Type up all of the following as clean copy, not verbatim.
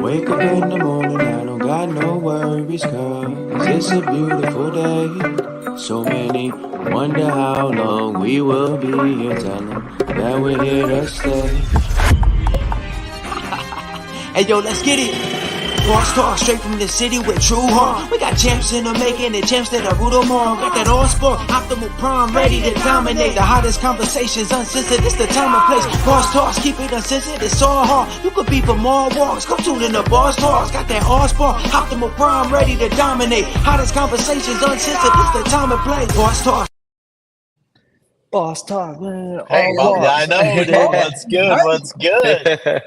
Wake up in the morning, I don't got no worries, cause it's a beautiful day. So many wonder how long we will be here, tell 'em that we're here to stay. Hey yo, let's get it. Boss Talk straight from the city with true heart. We got champs in the making and champs that are rule them all. Got that all sport, optimal prime, ready to dominate. The hottest conversations uncensored, it's the time and place. Boss Talks, keep it uncensored, it's all hard. You could be for more walks, come tune in to Boss Talks. Got that all sport, optimal prime, ready to dominate. Hottest conversations uncensored, it's the time and place. Boss Talk. Boss Talk, man. Hey, I know, dude. What's good? What's good? I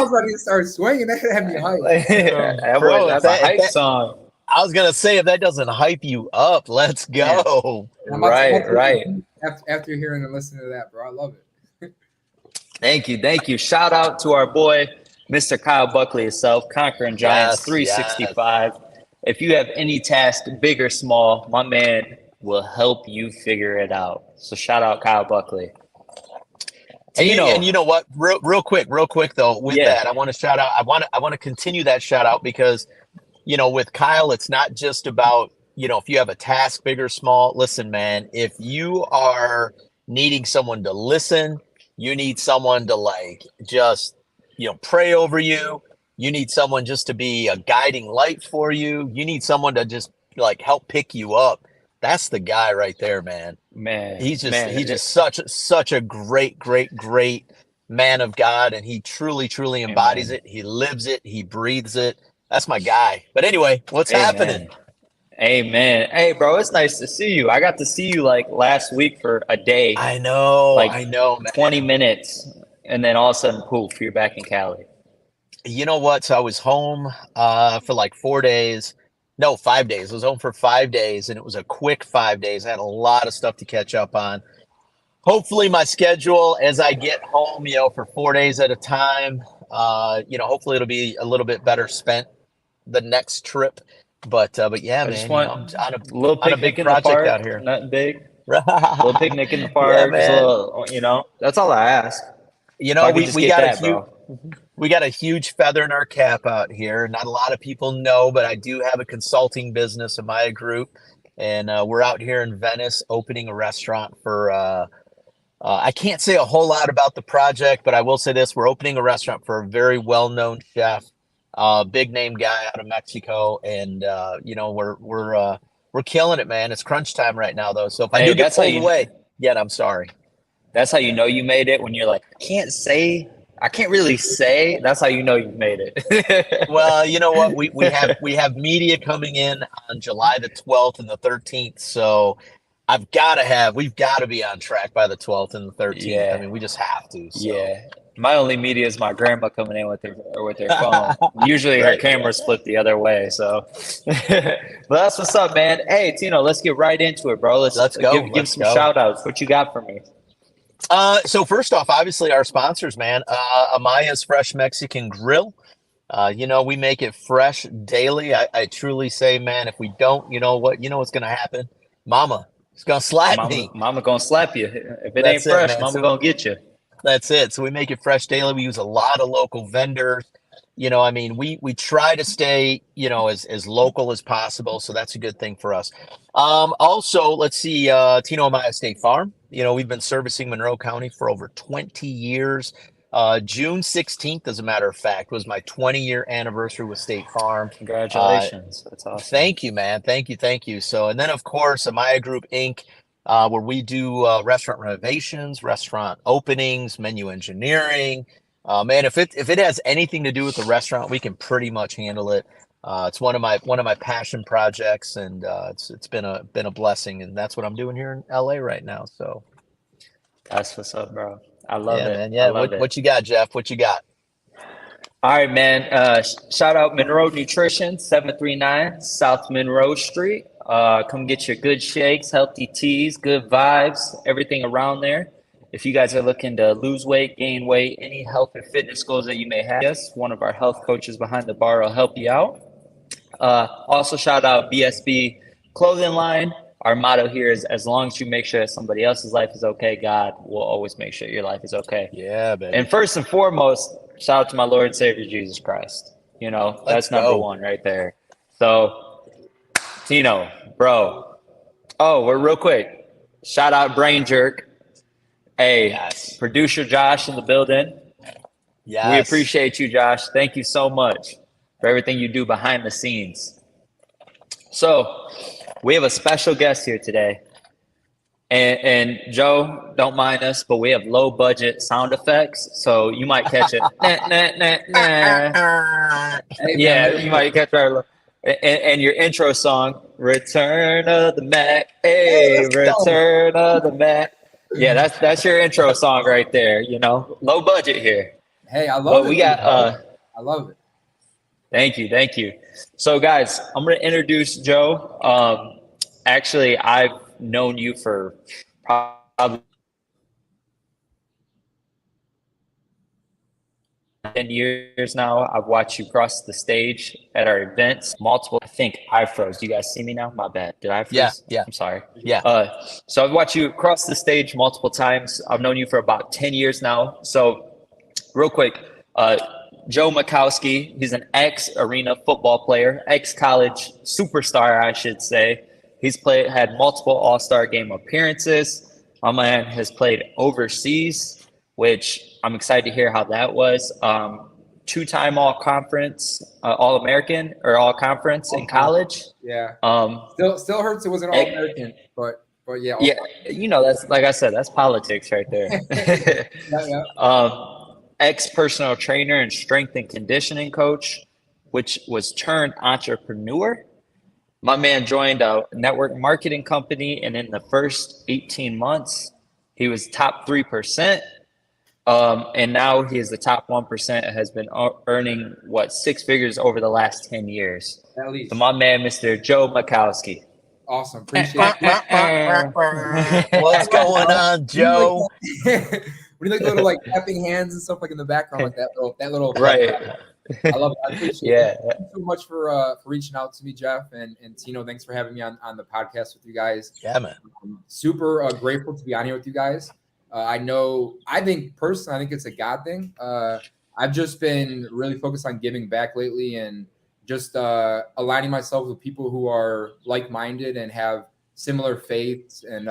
was ready to start swinging. That had me hyped. Bro, that's a hype song. I was gonna say, if that doesn't hype you up, let's go. Right. After hearing and listening to that, bro, I love it. Thank you. Shout out to our boy, Mr. Kyle Buckley himself, Conquering Giants 365. Yes. If you have any task, big or small, my man will help you figure it out. So shout out Kyle Buckley. And you know what? Real quick though, with that, I want to shout out. I want to continue that shout out because, with Kyle, it's not just about, if you have a task, big or small. Listen, man, if you are needing someone to listen, you need someone to just, pray over you. You need someone just to be a guiding light for you. You need someone to just help pick you up. That's the guy right there, man. He's just such a great man of God, and he truly embodies it. He lives it. He breathes it. That's my guy. But anyway, what's happening? Amen. Hey, bro, it's nice to see you. I got to see you last week for a day. I know, man. 20 minutes, and then all of a sudden, poof, you're back in Cali. You know what? So I was home for 4 days. No, 5 days. I was home for 5 days, and it was a quick 5 days. I had a lot of stuff to catch up on. Hopefully my schedule as I get home, for 4 days at a time, hopefully it'll be a little bit better spent the next trip. But yeah, I man, just want I'm on a big project out here. Nothing big. Little picnic in the park. Yeah, that's all I ask. We got a huge feather in our cap out here. Not a lot of people know, but I do have a consulting business, Amaya Group, and we're out here in Venice opening a restaurant for. I can't say a whole lot about the project, but I will say this: we're opening a restaurant for a very well-known chef, big name guy out of Mexico, and we're killing it, man. It's crunch time right now, though. So if I do get pulled away, I'm sorry. That's how you know you made it, when you're like, I can't really say. That's how you know you've made it. Well, you know what? We have media coming in on July the 12th and the 13th. So we've got to be on track by the 12th and the 13th. Yeah. I mean, we just have to. So. Yeah. My only media is my grandma coming in with her phone. Usually her camera's flipped the other way. So, but that's what's up, man. Hey, Tino, let's get right into it, bro. Let's go. Give some shout outs. What you got for me? So first off, obviously our sponsors, man, Amaya's Fresh Mexican Grill. We make it fresh daily. I truly say, man, if we don't, what's going to happen? Mama is going to slap me. Mama going to slap you. If it ain't fresh, Mama going to get you. That's it. So we make it fresh daily. We use a lot of local vendors. We try to stay, as local as possible. So that's a good thing for us. Also, let's see, Tino and Amaya State Farm. We've been servicing Monroe County for over 20 years. June 16th, as a matter of fact, was my 20-year anniversary with State Farm. Congratulations. That's awesome. Thank you, man. Thank you. So, and then of course, Amaya Group Inc., where we do restaurant renovations, restaurant openings, menu engineering. Man, if it has anything to do with the restaurant, we can pretty much handle it. It's one of my passion projects, and it's been a blessing, and that's what I'm doing here in LA right now. So that's what's up, bro. I love it, man. Yeah, what you got, Jeff? What you got? All right, man. Shout out Monroe Nutrition, 739 South Monroe Street. Come get your good shakes, healthy teas, good vibes, everything around there. If you guys are looking to lose weight, gain weight, any health or fitness goals that you may have, yes, one of our health coaches behind the bar will help you out. Also, shout out BSB Clothing Line, our motto here is, as long as you make sure that somebody else's life is okay, God will always make sure your life is okay. Yeah, baby. And first and foremost, shout out to my Lord and Savior, Jesus Christ. You know, that's number one right there. So, Tino, bro. Oh, we're real quick. Shout out Brain Jerk. Hey, yes. Producer Josh in the building. Yes. We appreciate you, Josh. Thank you so much for everything you do behind the scenes. So, we have a special guest here today. And Joe, don't mind us, but we have low budget sound effects, so you might catch it. Nah, nah, nah, nah. Hey, Yeah, man. you might catch our and your intro song, "Return of the Mac." Hey, Return of the Mac. Yeah, that's your intro song right there. You know, low budget here. Hey, I love But it. we got. I love it. Thank you. So, guys, I'm going to introduce Joe. Actually, I've known you for probably 10 years now. I've watched you cross the stage at our events multiple. I think I froze. Do you guys see me now? My bad. Did I freeze? Yeah. I'm sorry. Yeah. So I've watched you cross the stage multiple times. I've known you for about 10 years now. So real quick, Joe Makowski, he's an ex-arena football player, ex-college superstar, I should say. He's had multiple All-Star game appearances. My man has played overseas, which I'm excited to hear how that was. Two-time All-Conference, All-American or All-Conference in college. Yeah. Still hurts it wasn't All-American, but yeah. Yeah, you know, that's like I said, that's politics right there. Yeah. Ex-personal trainer and strength and conditioning coach, which was turned entrepreneur. My man joined a network marketing company, and in the first 18 months, he was top 3%. And now he is the top 1%, has been earning, 6 figures over the last 10 years. At least. So my man, Mr. Joe Makowski. Awesome. Appreciate it. What's going on, Joe? We like little like clapping hands and stuff like in the background, like that little right. I love it. I appreciate it. Yeah. Thank you so much for reaching out to me, Jeff and Tino. Thanks for having me on the podcast with you guys. Yeah, man. I'm super grateful to be on here with you guys. I think personally, I think it's a God thing. I've just been really focused on giving back lately and just aligning myself with people who are like-minded and have similar faiths and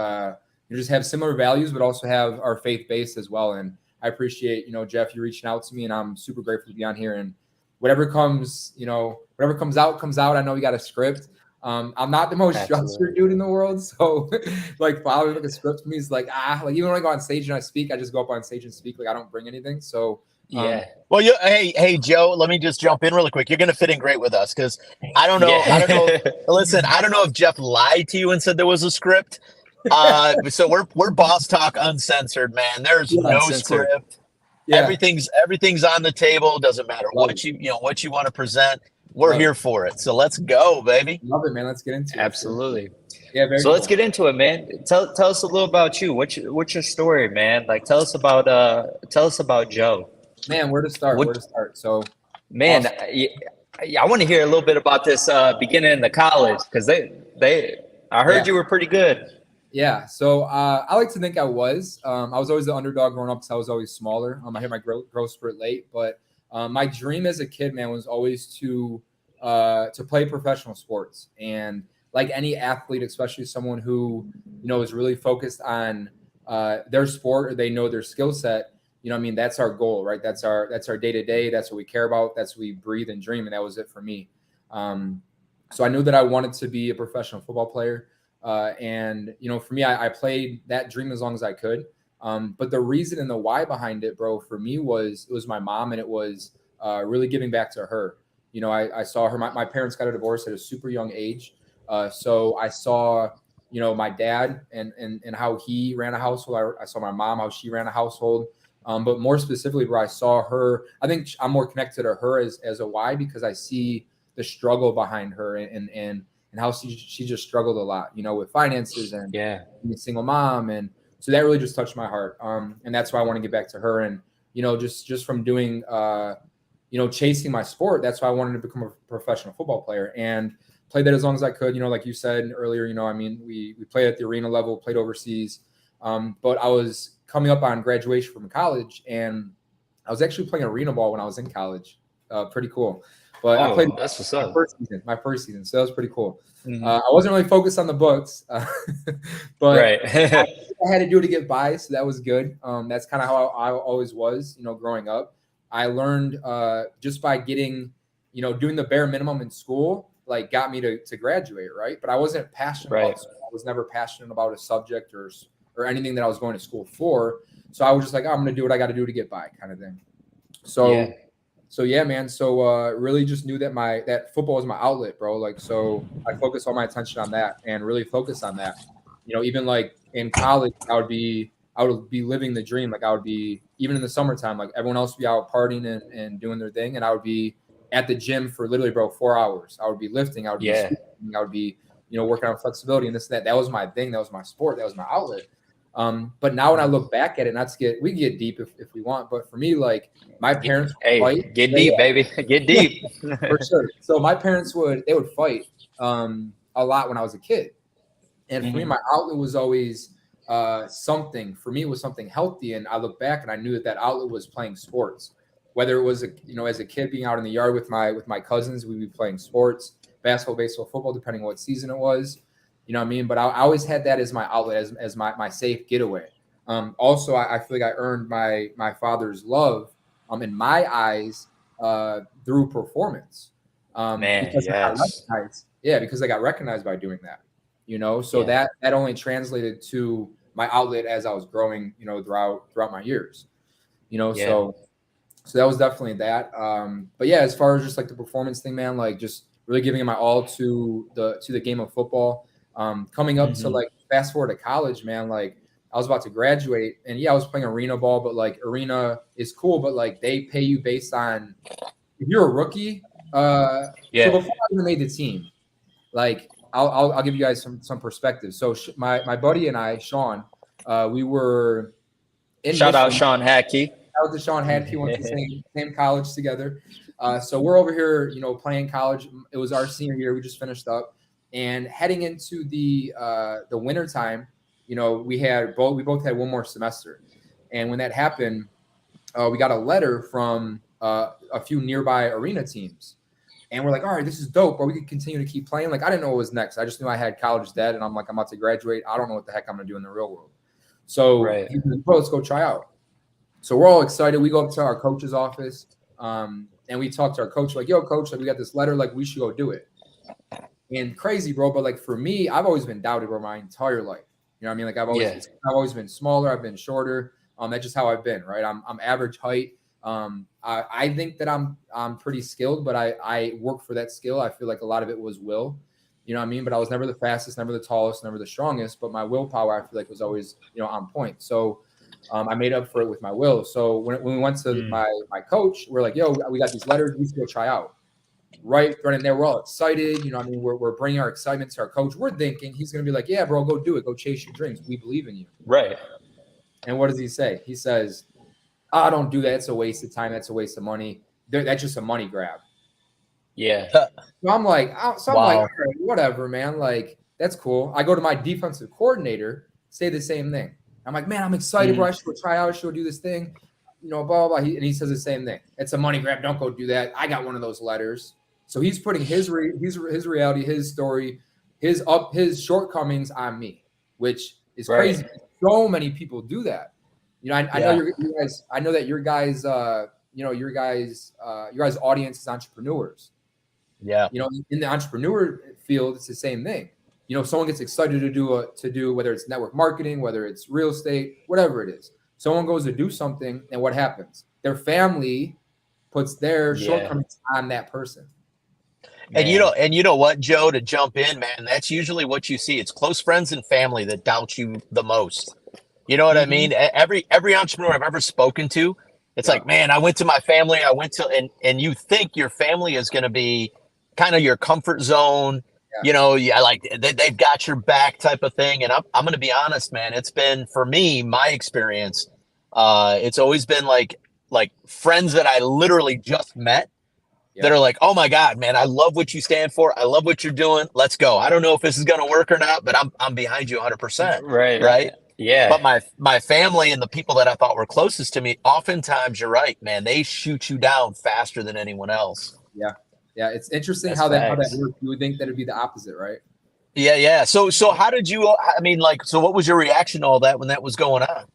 just have similar values, but also have our faith base as well. And I appreciate, Jeff, you reaching out to me, and I'm super grateful to be on here. And whatever comes out. I know we got a script. I'm not the most structured dude in the world, so like following like a script for me is like even when I go on stage and I speak, I just go up on stage and speak. Like I don't bring anything. So yeah. Well, hey, Joe, let me just jump in really quick. You're gonna fit in great with us because I don't know. Listen, I don't know if Jeff lied to you and said there was a script. So we're Boss Talk Uncensored, man. There's no script. Yeah. Everything's on the table. Doesn't matter what you want to present. We're here for it. So let's go, baby. Love it, man. Let's get into it. Absolutely. Yeah. So let's get into it, man. Tell us a little about you. What's your story, man? Like tell us about Joe. Man, where to start? So, man, I want to hear a little bit about this beginning in the college because I heard you were pretty good. Yeah, so I like to think I was. I was always the underdog growing up because I was always smaller. I hit my growth spurt late, but my dream as a kid, man, was always to play professional sports. And like any athlete, especially someone who is really focused on their sport or they know their skill set. That's our goal, right? That's our day to day. That's what we care about. That's what we breathe and dream. And that was it for me. So I knew that I wanted to be a professional football player. And for me, I played that dream as long as I could. But the reason and the why behind it, bro, for me it was my mom, and it was really giving back to her. I saw her. My parents got a divorce at a super young age. So I saw, my dad and how he ran a household. I saw my mom, how she ran a household. But more specifically, bro, I saw her. I think I'm more connected to her as a why because I see the struggle behind her and how she just struggled a lot, with finances and being a single mom. And so that really just touched my heart. And that's why I want to get back to her. And, just from doing, chasing my sport, that's why I wanted to become a professional football player. And played that as long as I could. Like you said earlier, I mean, we played at the arena level, played overseas. But I was coming up on graduation from college, and I was actually playing arena ball when I was in college. Pretty cool. But I played that's what's up. my first season. So that was pretty cool. I wasn't really focused on the books, but Right. I had to do it to get by. So that was good. That's kind of how I always was, growing up. I learned just by getting, doing the bare minimum in school, like got me to graduate. Right. But I wasn't passionate about school. I was never passionate about a subject or anything that I was going to school for. So I was just like, I'm going to do what I got to do to get by kind of thing. So yeah, man. So really just knew that that football was my outlet, bro. Like, so I focused all my attention on that and really focused on that. Even like in college, I would be living the dream. Like I would be, even in the summertime, like everyone else would be out partying and doing their thing. And I would be at the gym for literally, bro, 4 hours. I would be lifting. I would be speaking, I would be, working on flexibility and this, that was my thing. That was my sport. That was my outlet. But now when I look back at it, we can get deep if we want, but for me, like my parents would fight. Get deep, baby. Get deep. For sure. So my parents would fight a lot when I was a kid. And for me, my outlet was always something. For me, it was something healthy. And I look back and I knew that outlet was playing sports. Whether it was as a kid being out in the yard with my cousins, we'd be playing sports, basketball, baseball, football, depending on what season it was. You know what I mean? But I always had that as my outlet, as my safe getaway. Also, I feel like I earned my father's love in my eyes through performance. Because I got recognized by doing that. So that only translated to my outlet as I was growing, throughout my years. So that was definitely that. But yeah, as far as just like the performance thing, man, like just really giving it my all to the game of football. Coming up to like fast forward to college, man, like I was about to graduate and I was playing arena ball, but like arena is cool, but like they pay you based on if you're a rookie. So before I even made the team, like I'll give you guys some perspective. So my buddy and I, Sean, we were in Shout out Sean Hackey. Shout out to Sean Hackey, went to the same college together. So we're over here, playing college. It was our senior year. We just finished up. And heading into the winter time, we both had one more semester. And when that happened, we got a letter from a few nearby arena teams. And we're like, all right, this is dope, but we could continue to keep playing. Like, I didn't know what was next. I just knew I had college debt, and I'm like, I'm about to graduate. I don't know what the heck I'm going to do in the real world. So he was like, bro, let's go try out. So we're all excited. We go up to our coach's office, and we talk to our coach, like, yo, coach, like, we got this letter. Like, we should go do it. And crazy, bro. But like for me, I've always been doubted, bro, my entire life. You know what I mean? Like I've always been smaller. I've been shorter. That's just how I've been, right? I'm average height. I think that I'm pretty skilled, but I work for that skill. I feel like a lot of it was will. You know what I mean? But I was never the fastest, never the tallest, never the strongest. But my willpower, I feel like, was always, on point. So I made up for it with my will. So when we went to my coach, we're like, yo, we got these letters. We should go try out. Right in there, we're all excited. We're bringing our excitement to our coach. We're thinking he's going to be like, yeah, bro, go do it. Go chase your dreams. We believe in you. Right. And what does he say? He says, I don't do that. It's a waste of time. That's a waste of money. That's just a money grab. Yeah. So I'm like, all right, whatever, man. Like, that's cool. I go to my defensive coordinator, say the same thing. I'm like, man, I'm excited, bro. I should go try out. I should go do this thing. Blah, blah, blah. And he says the same thing. It's a money grab. Don't go do that. I got one of those letters. So he's putting his reality, his story, his shortcomings on me, which is crazy. So many people do that. I know you guys. I know that your guys' audience is entrepreneurs. Yeah. In the entrepreneur field, it's the same thing. Someone gets excited to do whether it's network marketing, whether it's real estate, whatever it is. Someone goes to do something, and what happens? Their family puts their shortcomings on that person. And you know what, Joe, to jump in, man, that's usually what you see. It's close friends and family that doubt you the most. You know what I mean? Every entrepreneur I've ever spoken to, it's like, man, I went to my family. And you think your family is going to be kind of your comfort zone. Like they've got your back type of thing. And I'm going to be honest, man, it's been, for me, my experience, it's always been like friends that I literally just met. that are like, oh my God, man, I love what you stand for. I love what you're doing. Let's go. I don't know if this is going to work or not, but I'm behind you 100%. Right. Yeah. But my family and the people that I thought were closest to me, oftentimes you're right, man, they shoot you down faster than anyone else. Yeah. Yeah. It's interesting how that works. You would think that it'd be the opposite, right? Yeah. Yeah. So how did you, I mean, like, so what was your reaction to all that when that was going on?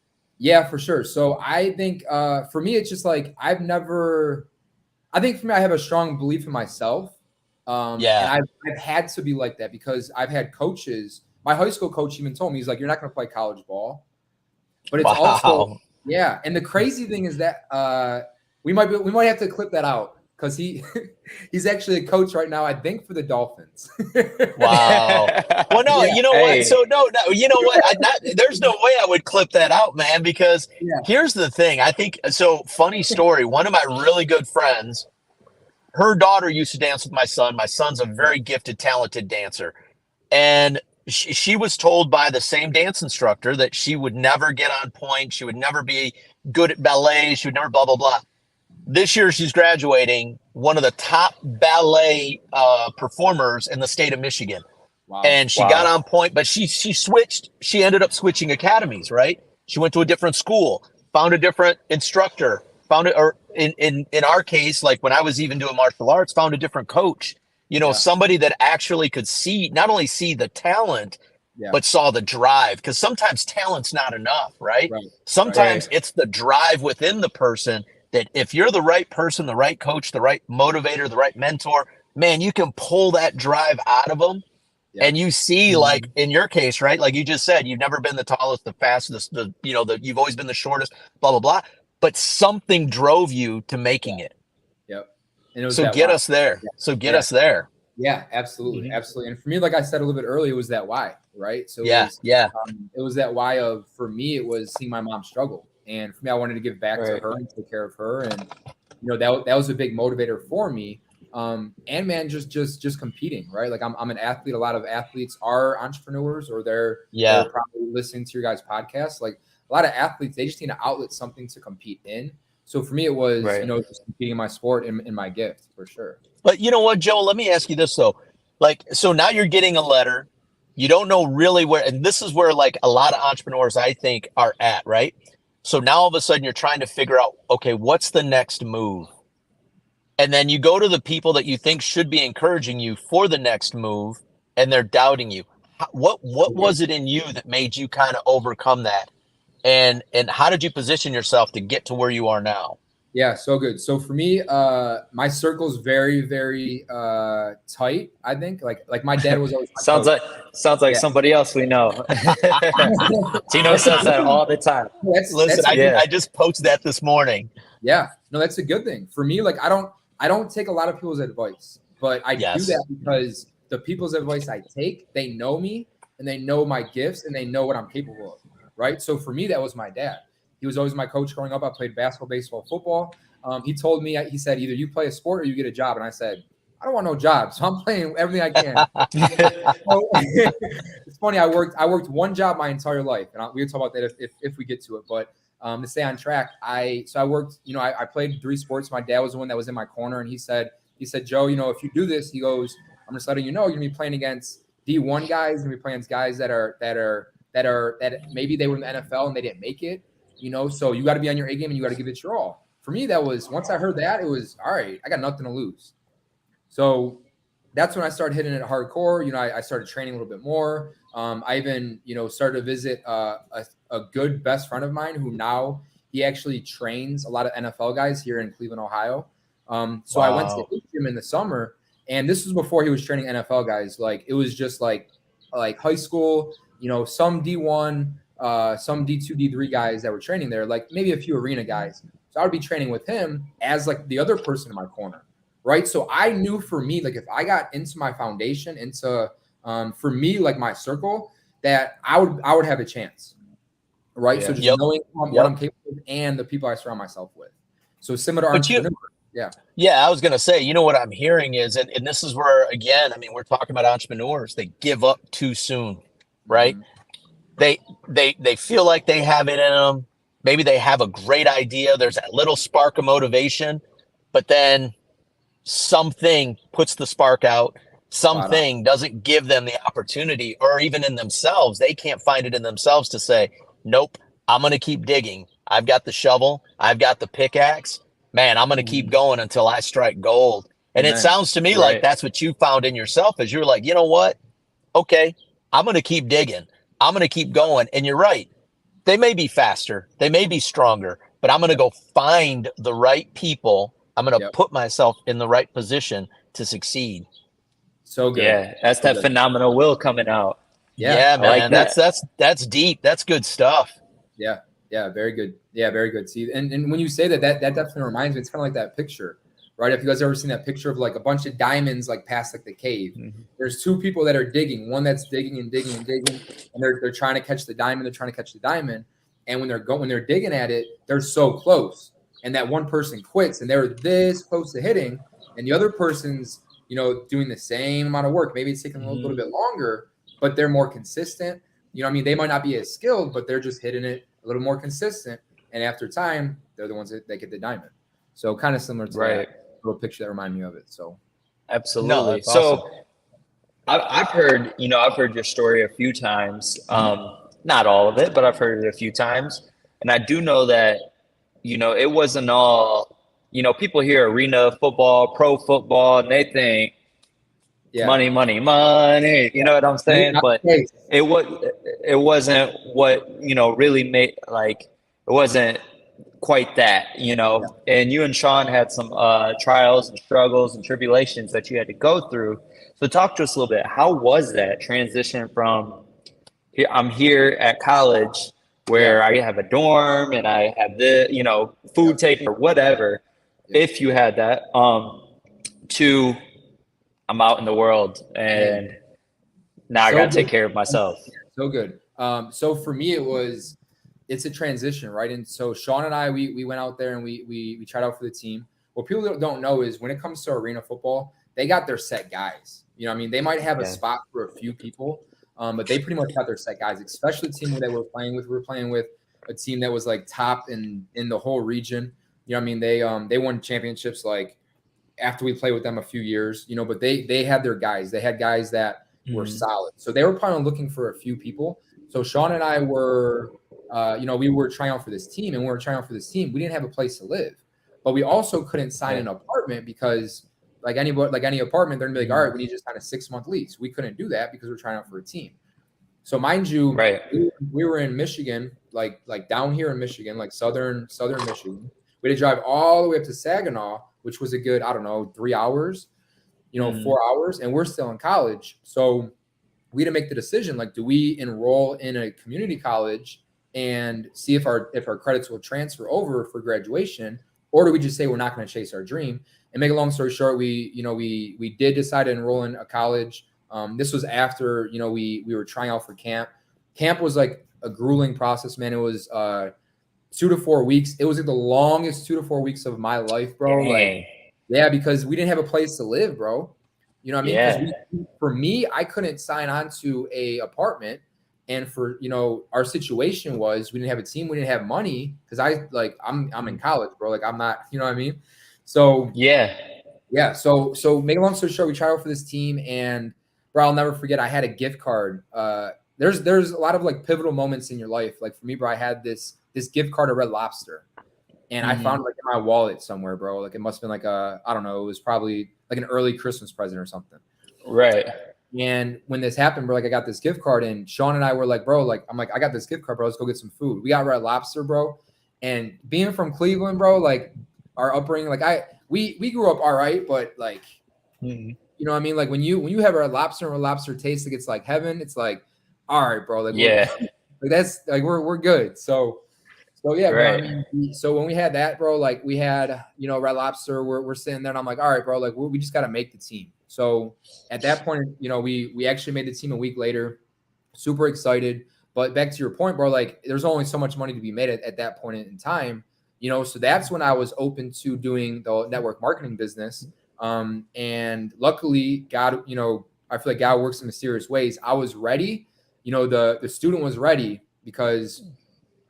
Yeah, for sure. So I think for me, it's just like, I think for me, I have a strong belief in myself. And I've had to be like that because I've had coaches. My high school coach even told me, he's like, you're not going to play college ball. But it's also, yeah. And the crazy thing is that we might have to clip that out because he's actually a coach right now, I think, for the Dolphins. Wow. Well, no, you know what? So no, you know what? There's no way I would clip that out, man, because here's the thing. I think, so funny story. One of my really good friends, her daughter used to dance with my son. My son's a very gifted, talented dancer. And she was told by the same dance instructor that she would never get on point. She would never be good at ballet. She would never blah, blah, blah. This year she's graduating, one of the top ballet performers in the state of Michigan. Wow. And she got on point, but she switched. She ended up switching academies, right? She went to a different school, found a different instructor, or in our case, like when I was even doing martial arts, found a different coach, somebody that actually could not only see the talent, but saw the drive. Because sometimes talent's not enough, right? Sometimes it's the drive within the person that if you're the right person, the right coach, the right motivator, the right mentor, man, you can pull that drive out of them. And you see, like in your case, right? Like you just said, you've never been the tallest, the fastest, you've always been the shortest, blah, blah, blah. But something drove you to making it. Yep. And it was so get us there. Yeah. So get us there. Yeah, absolutely. Absolutely. And for me, like I said a little bit earlier, it was that why, right? So it was that why for me, it was seeing my mom struggle. And for me, I wanted to give back to her and take care of her. And, that was a big motivator for me. And man, just competing, right? Like I'm an athlete. A lot of athletes are entrepreneurs or they're probably listening to your guys' podcast. Like a lot of athletes, they just need to outlet something to compete in. So for me, it was, just competing in my sport and in my gift for sure. But you know what, Joe, let me ask you this though. Like, so now you're getting a letter, you don't know really where, and this is where like a lot of entrepreneurs I think are at, right? So now all of a sudden you're trying to figure out, okay, what's the next move? And then you go to the people that you think should be encouraging you for the next move, and they're doubting you. What was it in you that made you kind of overcome that? And how did you position yourself to get to where you are now? Yeah, so good. So for me, my circle's very, very tight. I think like my dad was always sounds like somebody else we know. Tino says that all the time. I just posted that this morning. Yeah, no, that's a good thing for me. Like I don't take a lot of people's advice, but I do that because the people's advice I take, they know me and they know my gifts and they know what I'm capable of. Right. So for me, that was my dad. He was always my coach growing up. I played basketball, baseball, football. He told me, he said, either you play a sport or you get a job. And I said, I don't want no job. So I'm playing everything I can. So, it's funny. I worked one job my entire life. And we can talk about that if we get to it. But to stay on track, I worked, I played 3 sports. My dad was the one that was in my corner. And he said, Joe, if you do this, he goes, I'm just letting you know, you're going to be playing against D1 guys. You're going to be playing against guys that maybe they were in the NFL and they didn't make it. So you got to be on your A game and you got to give it your all. For me, that was, once I heard that, it was, all right, I got nothing to lose. So that's when I started hitting it hardcore. I started training a little bit more. I even, started to visit a good best friend of mine who now he actually trains a lot of NFL guys here in Cleveland, Ohio. So I went to his gym in the summer, and this was before he was training NFL guys. Like it was just like high school, some D1, some D2, D3 guys that were training there, like maybe a few arena guys. So I would be training with him as like the other person in my corner, right? So I knew for me, like if I got into my foundation, into for me, like my circle, that I would have a chance, right? So just knowing what I'm capable of and the people I surround myself with. So similar to entrepreneur. Yeah, I was going to say, what I'm hearing is, and this is where, again, we're talking about entrepreneurs, they give up too soon, right? Mm-hmm. They feel like they have it in them. Maybe they have a great idea. There's that little spark of motivation, but then something puts the spark out, something doesn't give them the opportunity, or even in themselves, they can't find it in themselves to say, nope, I'm going to keep digging. I've got the shovel. I've got the pickaxe. Man, I'm going to keep going until I strike gold. And it sounds to me like that's what you found in yourself, is you're like, you know what? Okay, I'm going to keep digging. I'm going to keep going. And you're right. They may be faster. They may be stronger, but I'm going to go find the right people. I'm going to put myself in the right position to succeed. So good. Yeah, that's that phenomenal will coming out. Yeah, man. Like that's deep. That's good stuff. Yeah. Yeah. Very good. Yeah. Very good. See, and when you say that definitely reminds me, it's kind of like that picture, right? If you guys ever seen that picture of like a bunch of diamonds, like past like the cave, there's two people that are digging, one that's digging and digging and digging, and they're trying to catch the diamond. They're trying to catch the diamond. And when they're digging at it, they're so close. And that one person quits and they're this close to hitting, and the other person's, doing the same amount of work. Maybe it's taking a little bit longer, but they're more consistent. You know what I mean? They might not be as skilled, but they're just hitting it a little more consistent. And after time, they're the ones that get the diamond. So kind of similar to that little picture that reminded me of it. So absolutely. So awesome. I've heard your story a few times. Not all of it, but I've heard it a few times. And I do know that, it wasn't all, people hear arena football, pro football, and they think money, money, money. You know what I'm saying? But it wasn't what, really made, like, it wasn't quite that, and you and Sean had some trials and struggles and tribulations that you had to go through. So talk to us a little bit. How was that transition from I'm here at college where I have a dorm and I have the, food taken or whatever, if you had that, to I'm out in the world and now I got to take care of myself. So good. So for me, it's a transition, right? And so Sean and I, we went out there and we tried out for the team. What people don't know is when it comes to arena football, they got their set guys. You know what I mean? They might have a spot for a few people, but they pretty much got their set guys, especially the team that we're playing with. We're playing with a team that was like top in the whole region. You know what I mean? They won championships like after we played with them a few years, but they had their guys. They had guys that were solid. So they were probably looking for a few people. So Sean and I were, we were trying out for this team, and when we were trying out for this team, we didn't have a place to live, but we also couldn't sign an apartment because like any apartment, they're gonna be like, all right, we need to sign a 6-month lease. We couldn't do that because we're trying out for a team. So mind you, we were in Michigan, like down here in Michigan, like southern Michigan. We had to drive all the way up to Saginaw, which was a good, 3 hours, 4 hours, and we're still in college. So we had to make the decision, like, do we enroll in a community college and see if our credits will transfer over for graduation, or do we just say we're not going to chase our dream? And make a long story short, we did decide to enroll in a college. This was after, we were trying out for camp. Camp was like a grueling process, man. It was 2 to 4 weeks. It was like the longest 2 to 4 weeks of my life, bro. Like, yeah, because we didn't have a place to live, bro. You know what I mean? Because for me, I couldn't sign on to a apartment. And for, our situation was we didn't have a team. We didn't have money because I'm in college, bro. Like, I'm not, you know what I mean? So, yeah. So make a long story short, we tried out for this team, and bro, I'll never forget. I had a gift card. There's a lot of like pivotal moments in your life. Like for me, bro, I had this gift card at Red Lobster, and I found it like in my wallet somewhere, bro. Like it must have been like it was probably like an early Christmas present or something. Right. And when this happened, bro, like I got this gift card, and Sean and I were like, bro, like I'm like, I got this gift card, bro. Let's go get some food. We got Red Lobster, bro. And being from Cleveland, bro, like our upbringing, like we grew up all right, but like, you know what I mean? Like when you have a Red Lobster and Red Lobster tastes like it's like heaven, it's like, all right, bro. Like, like that's like we're good. So yeah, right. Bro, I mean, so when we had that, bro, like we had, Red Lobster, we're sitting there and I'm like, all right, bro, like we just got to make the team. So at that point, we actually made the team a week later, super excited. But back to your point, bro, like there's only so much money to be made at that point in time, so that's when I was open to doing the network marketing business. And luckily God, I feel like God works in mysterious ways. I was ready, the student was ready because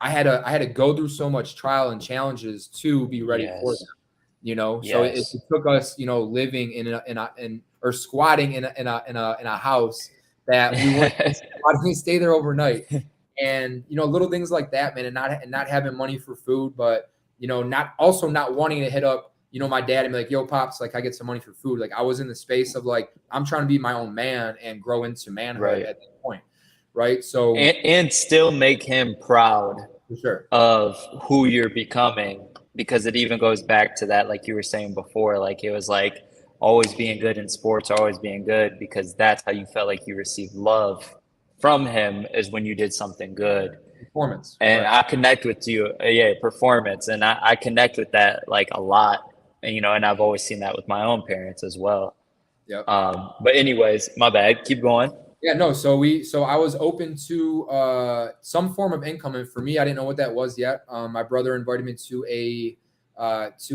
I had to go through so much trial and challenges to be ready for them. you know. So it took us, you know, living or squatting in a house that we weren't allowed to stay there overnight. And, you know, little things like that, man, and not having money for food, but, you know, not wanting to hit up, you know, my dad and be like, yo, pops, like I get some money for food. Like I was in the space of like, I'm trying to be my own man and grow into manhood at that point. Right. So, and still make him proud for sure of who you're becoming, because it even goes back to that, like you were saying before, like it was like always being good in sports, always being good, because that's how you felt like you received love from him, is when you did something good. Performance. And I connect with you. Performance. And I connect with that like a lot. And, you know, and I've always seen that with my own parents as well. Yep. But anyways, my bad. Keep going. Yeah, no. So I was open to some form of income, and for me, I didn't know what that was yet. My brother invited me to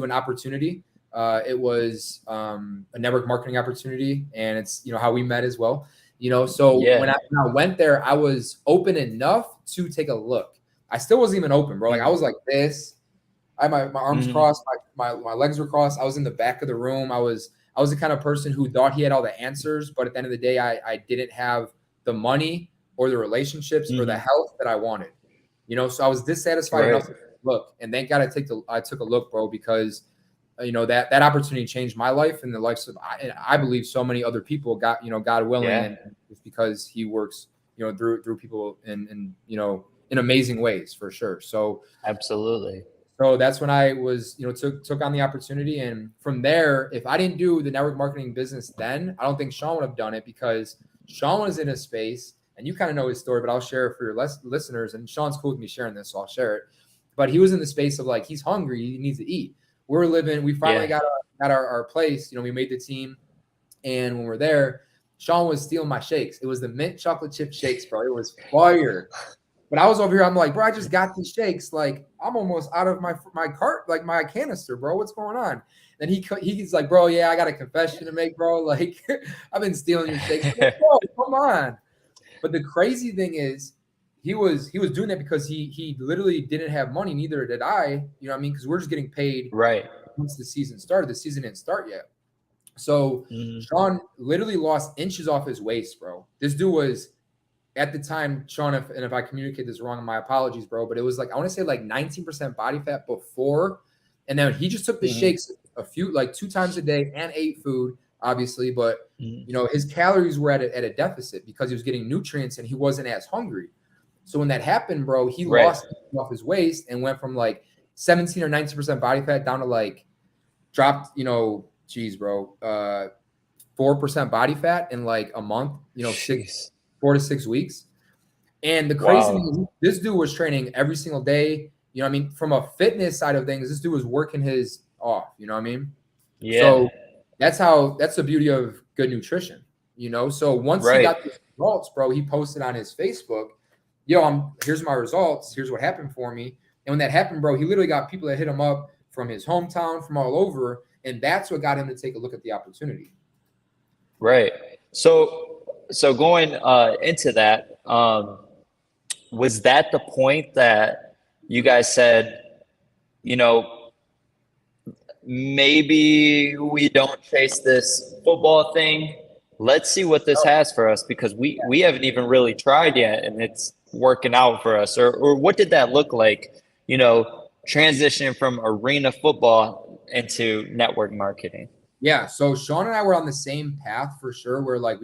an opportunity. It was a network marketing opportunity, and it's, you know, how we met as well. You know, so when I went there, I was open enough to take a look. I still wasn't even open, bro. Like I was like this. I had my arms crossed, my legs were crossed. I was in the back of the room. I was the kind of person who thought he had all the answers, but at the end of the day, I didn't have the money or the relationships or the health that I wanted. You know, so I was dissatisfied enough to look. And thank God I took a look, bro, because you know, that opportunity changed my life and the lives of, I believe, so many other people. Got, you know, God willing, and it's because he works, you know, through people in you know, in amazing ways, for sure. So absolutely. So that's when I was, you know, took on the opportunity, and from there, if I didn't do the network marketing business then, I don't think Sean would have done it, because Sean was in a space, and you kind of know his story, but I'll share it for your listeners. And Sean's cool with me sharing this, so I'll share it. But he was in the space of like, he's hungry, he needs to eat. We finally got our place, you know, we made the team. And when we're there, Sean was stealing my shakes. It was the mint chocolate chip shakes, bro. It was fire. But I was over here, I'm like, bro, I just got these shakes. Like, I'm almost out of my cart, like my canister, bro. What's going on? And he's like, bro, yeah, I got a confession to make, bro. Like, I've been stealing your shakes. Like, bro, come on. But the crazy thing is, he was doing that because he literally didn't have money. Neither did I. You know what I mean? Because we're just getting paid once the season started. The season didn't start yet. So Sean literally lost inches off his waist, bro. This dude was, at the time, Sean, if I communicate this wrong, my apologies, bro, but it was like, I want to say like 19% body fat before. And then he just took the shakes like 2 times a day and ate food, obviously. But, you know, his calories were at a deficit because he was getting nutrients and he wasn't as hungry. So when that happened, bro, he lost off his waist and went from like 17 or 19% body fat down to like dropped, you know, geez, bro, 4% body fat in like a month, you know, 4 to 6 weeks. And the crazy thing is, this dude was training every single day. You know what I mean? From a fitness side of things, this dude was working his off, you know what I mean? Yeah. So that's the beauty of good nutrition, you know? So once he got the results, bro, he posted on his Facebook, yo, here's my results. Here's what happened for me. And when that happened, bro, he literally got people that hit him up from his hometown, from all over. And that's what got him to take a look at the opportunity. Right. So going into that, was that the point that you guys said, you know, maybe we don't chase this football thing. Let's see what this has for us, because we haven't even really tried yet, and it's working out for us. Or what did that look like, you know, transitioning from arena football into network marketing? Yeah, so Sean and I were on the same path for sure, where like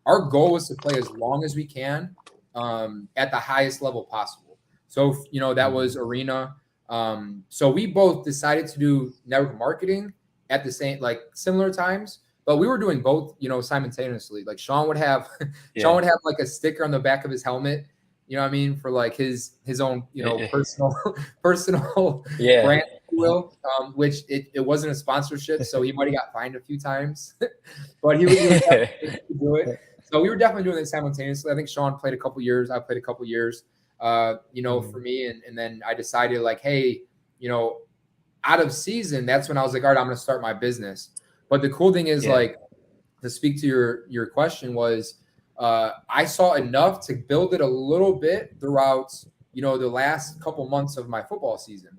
our goal was to play as long as we can at the highest level possible. So, you know, that was arena. So we both decided to do network marketing at the same, like similar times, but we were doing both, you know, simultaneously. Like Sean would have like a sticker on the back of his helmet, you know what I mean, for like his own, you know, personal brand, if you will, which it wasn't a sponsorship, so he might have got fined a few times, but he was definitely do it. So we were definitely doing it simultaneously. I think Sean played a couple years. I played a couple years, you know, for me. And then I decided like, hey, you know, out of season, that's when I was like, all right, I'm going to start my business. But the cool thing is like, to speak to your question was, I saw enough to build it a little bit throughout, you know, the last couple months of my football season.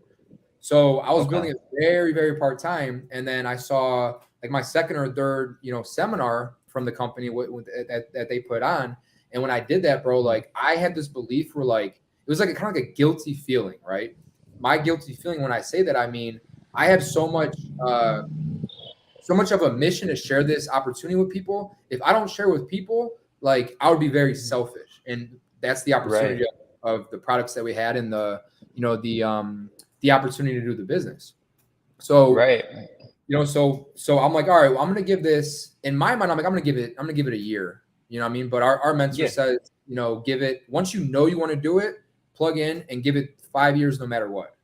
So I was building it very, very part-time. And then I saw like my second or third, seminar from the company that they put on. And when I did that, bro, like I had this belief where like, it was like kind of like a guilty feeling, right? My guilty feeling, when I say that, I mean, I have so much of a mission to share this opportunity with people. If I don't share with people, like I would be very selfish. And that's the opportunity of the products that we had and the opportunity to do the business. So, so I'm like, all right, well, I'm going to give this, in my mind, I'm like, I'm going to give it a year, you know what I mean? But our mentor says, give it, once you want to do it, plug in and give it 5 years, no matter what.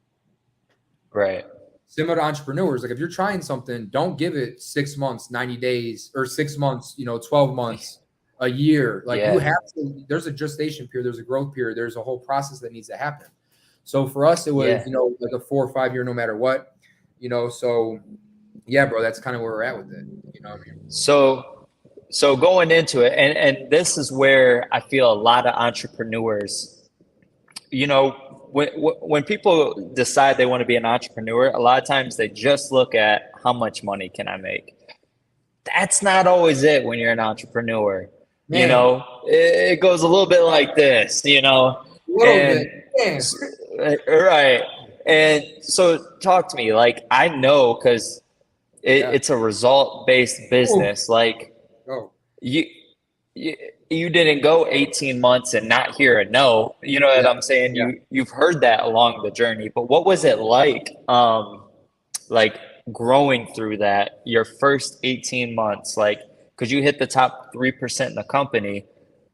Right. Similar to entrepreneurs, like if you're trying something, don't give it 6 months, 90 days, or 6 months, 12 months, a year. Like you have to, there's a gestation period, there's a growth period, there's a whole process that needs to happen. So for us, it was, like a 4 or 5 year, no matter what, so yeah, bro, that's kind of where we're at with it. You know what I mean? So going into it, and this is where I feel a lot of entrepreneurs, when people decide they want to be an entrepreneur, a lot of times they just look at how much money can I make. That's not always it when you're an entrepreneur. Man. It goes a little bit like this, Right. And so talk to me, like, I know, because it's a result-based business. Like you didn't go 18 months and not hear a no, you know what I'm saying? You've heard that along the journey, but what was it like growing through that, your first 18 months, like, cause you hit the top 3% in the company.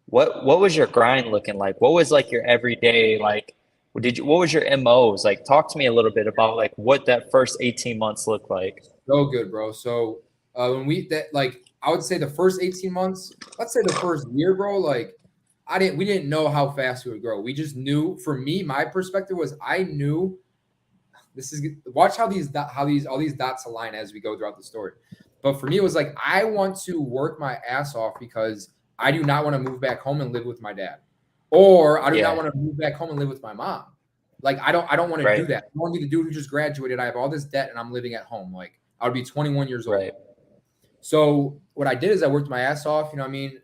What was your grind looking like? What was like your everyday, like, what was your MOs? Like, talk to me a little bit about like what that first 18 months looked like. So good, bro. So I would say the first 18 months, let's say the first year, bro, like we didn't know how fast we would grow. We just knew, for me, my perspective was, I knew watch how all these dots align as we go throughout the story. But for me, it was like, I want to work my ass off because I do not want to move back home and live with my dad. Or I do not want to move back home and live with my mom. Like, I don't want to do that. I want to be the dude who just graduated. I have all this debt and I'm living at home. Like, I would be 21 years old. Right. So what I did is I worked my ass off. You know what I mean?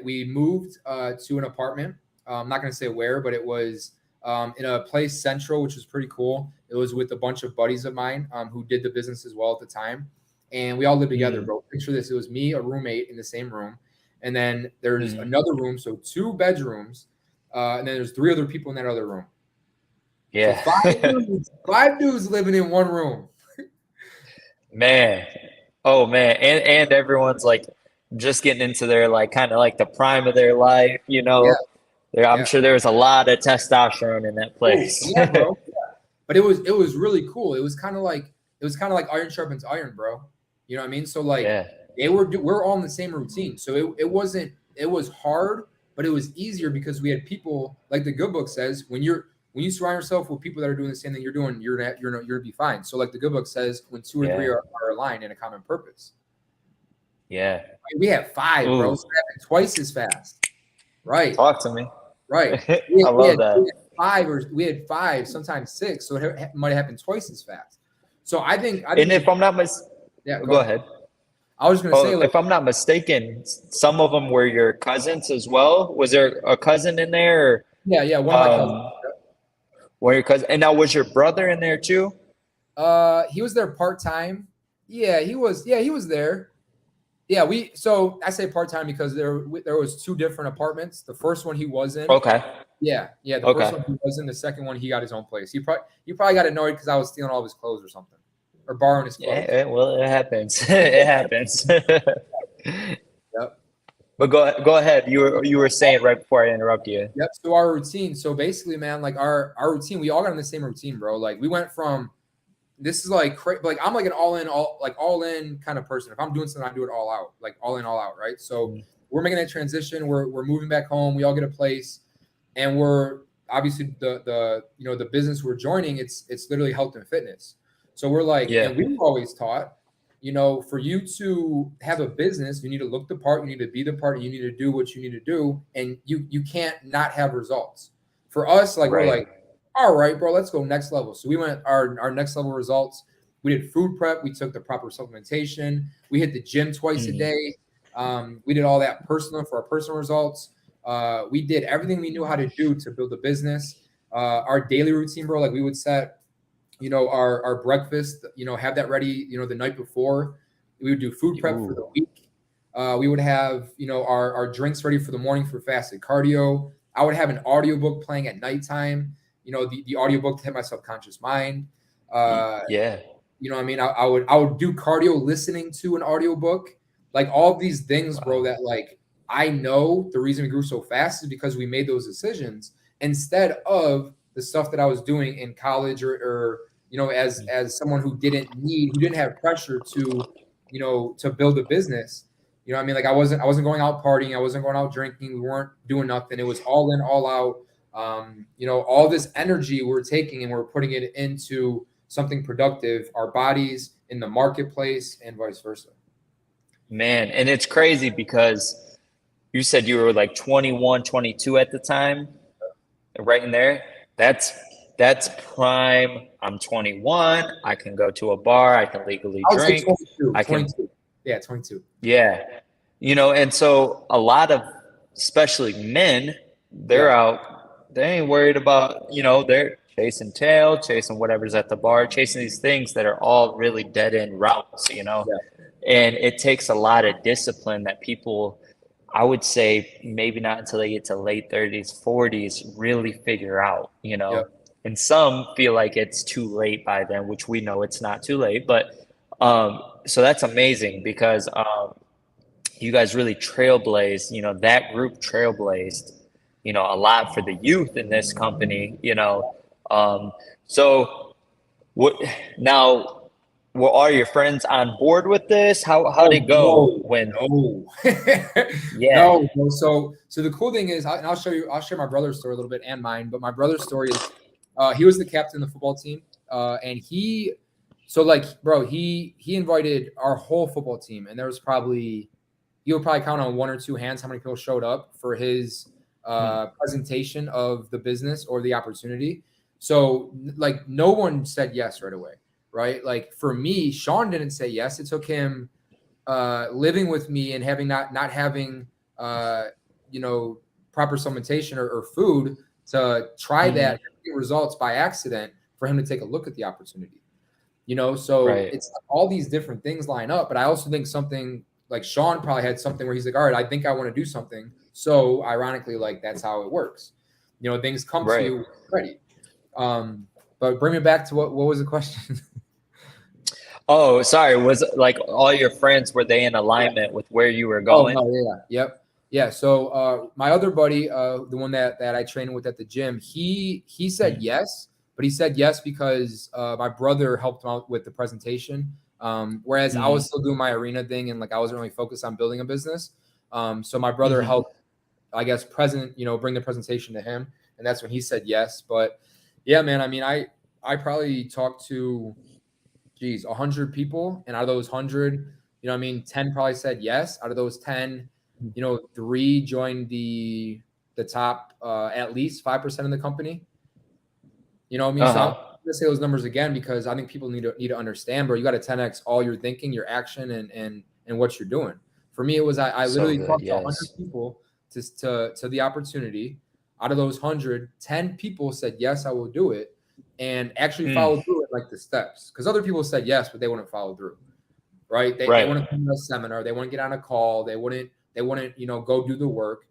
We moved to an apartment. I'm not going to say where, but it was in a place central, which was pretty cool. It was with a bunch of buddies of mine who did the business as well at the time. And we all lived together, bro. Picture this. It was me, a roommate in the same room. And then there's another room. So 2 bedrooms. And then there's 3 other people in that other room. Yeah. So 5 dudes living in one room. Man. Oh man. And everyone's like just getting into their like kind of like the prime of their life, I'm sure there was a lot of testosterone in that place. Yeah, bro. Yeah. But it was really cool. It was kind of like iron sharpens iron, bro. You know what I mean? So like we're all in the same routine. So it was hard, but it was easier because we had people, like the good book says, when you surround yourself with people that are doing the same thing you're doing, you're gonna be fine. So like the good book says, when 2 or 3 are aligned in a common purpose. Yeah. We had 5, bro. So it happened twice as fast. Right. Talk to me. Right. I love that. We had 5, sometimes 6. So it might have happened twice as fast. So I think and if I'm not go ahead. I was going to say, like, if I'm not mistaken, some of them were your cousins as well. Was there a cousin in there? Or, yeah, one of my cousins. One of your cousins, and now was your brother in there too? He was there part-time. Yeah, he was there. Yeah, so I say part-time because there was 2 different apartments. The first one he was in. Okay. Yeah. The first one he was in. The second one he got his own place. He probably got annoyed because I was stealing all of his clothes or something, or borrowing his clothes. Yeah, well, it happens. It happens. Yep. But go ahead. You were saying right before I interrupt you. Yep. So our routine. So basically, man, like our routine, we all got on the same routine, bro. Like we went from, this is like I'm like an all in kind of person. If I'm doing something, I do it all out, like all in, all out, right? So we're making that transition. We're moving back home. We all get a place, and we're obviously the business we're joining. It's literally health and fitness. So we're like, and we were always taught, for you to have a business, you need to look the part, you need to be the part, you need to do what you need to do, and you can't not have results. For us, like we're like, all right, bro, let's go next level. So we went our next level results. We did food prep. We took the proper supplementation. We hit the gym twice a day. We did all that personal for our personal results. We did everything we knew how to do to build a business. Our daily routine, bro, like we would set, our breakfast, have that ready, the night before. We would do food prep for the week. We would have, our drinks ready for the morning for fasted cardio. I would have an audiobook playing at nighttime, the audiobook to hit my subconscious mind. You know what I mean? I would do cardio listening to an audiobook. Like all of these things, bro, that like I know the reason we grew so fast is because we made those decisions instead of the stuff that I was doing in college or as someone who didn't have pressure to, to build a business. You know what I mean? Like I wasn't going out partying. I wasn't going out drinking. We weren't doing nothing. It was all in, all out. All this energy we're taking and we're putting it into something productive, our bodies, in the marketplace, and vice versa. Man, and it's crazy because you said you were like 21, 22 at the time, right in there. That's prime. I'm 21. I can go to a bar. I can legally drink. 22. Yeah, 22. Yeah. And so a lot of, especially men, they're out. They ain't worried about, they're chasing tail, chasing whatever's at the bar, chasing these things that are all really dead end routes, And it takes a lot of discipline that people, I would say, maybe not until they get to late 30s, 40s, really figure out, And some feel like it's too late by then, which we know it's not too late. But so that's amazing because you guys really trailblazed, that group trailblazed, a lot for the youth in this company, So what now? Were all your friends on board with this? How'd it go? No. So the cool thing is, I'll share my brother's story a little bit and mine. But my brother's story is, he was the captain of the football team, and he invited our whole football team, and there was probably, you would probably count on one or two hands how many people showed up for his presentation of the business or the opportunity. So like no one said yes right away. Right. Like for me, Sean didn't say yes. It took him living with me and not having, proper supplementation or food to try that results by accident for him to take a look at the opportunity, so it's all these different things line up. But I also think something like Sean probably had something where he's like, all right, I think I want to do something. So ironically, like that's how it works. Things come to you ready. But bring me back to what was the question? Oh, sorry. Was it like all your friends, were they in alignment with where you were going? Oh, no, yeah. Yep. Yeah. So my other buddy, the one that I trained with at the gym, he said yes, but he said yes because my brother helped him out with the presentation. Whereas I was still doing my arena thing and like I wasn't really focused on building a business. So my brother helped, I guess, bring the presentation to him. And that's when he said yes. But yeah, man, I mean, I probably talked to 100 people, and out of those 100, 10 probably said yes. Out of those 10, 3 joined the top at least 5% of the company. So I'm gonna say those numbers again because I think people need to understand, bro. You got to 10x all your thinking, your action, and what you're doing. For me, it was I literally talked to 100 people to the opportunity. Out of those 100, 10 people said yes, I will do it. And actually follow through with like the steps, because other people said yes, but they wouldn't follow through. Right? They wouldn't come to a seminar. They wouldn't get on a call. They wouldn't go do the work.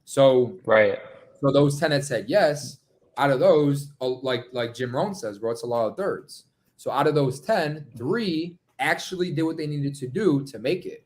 So so those 10 that said yes, out of those, like Jim Rohn says, bro, it's a lot of thirds. So out of those 10, 3 actually did what they needed to do to make it.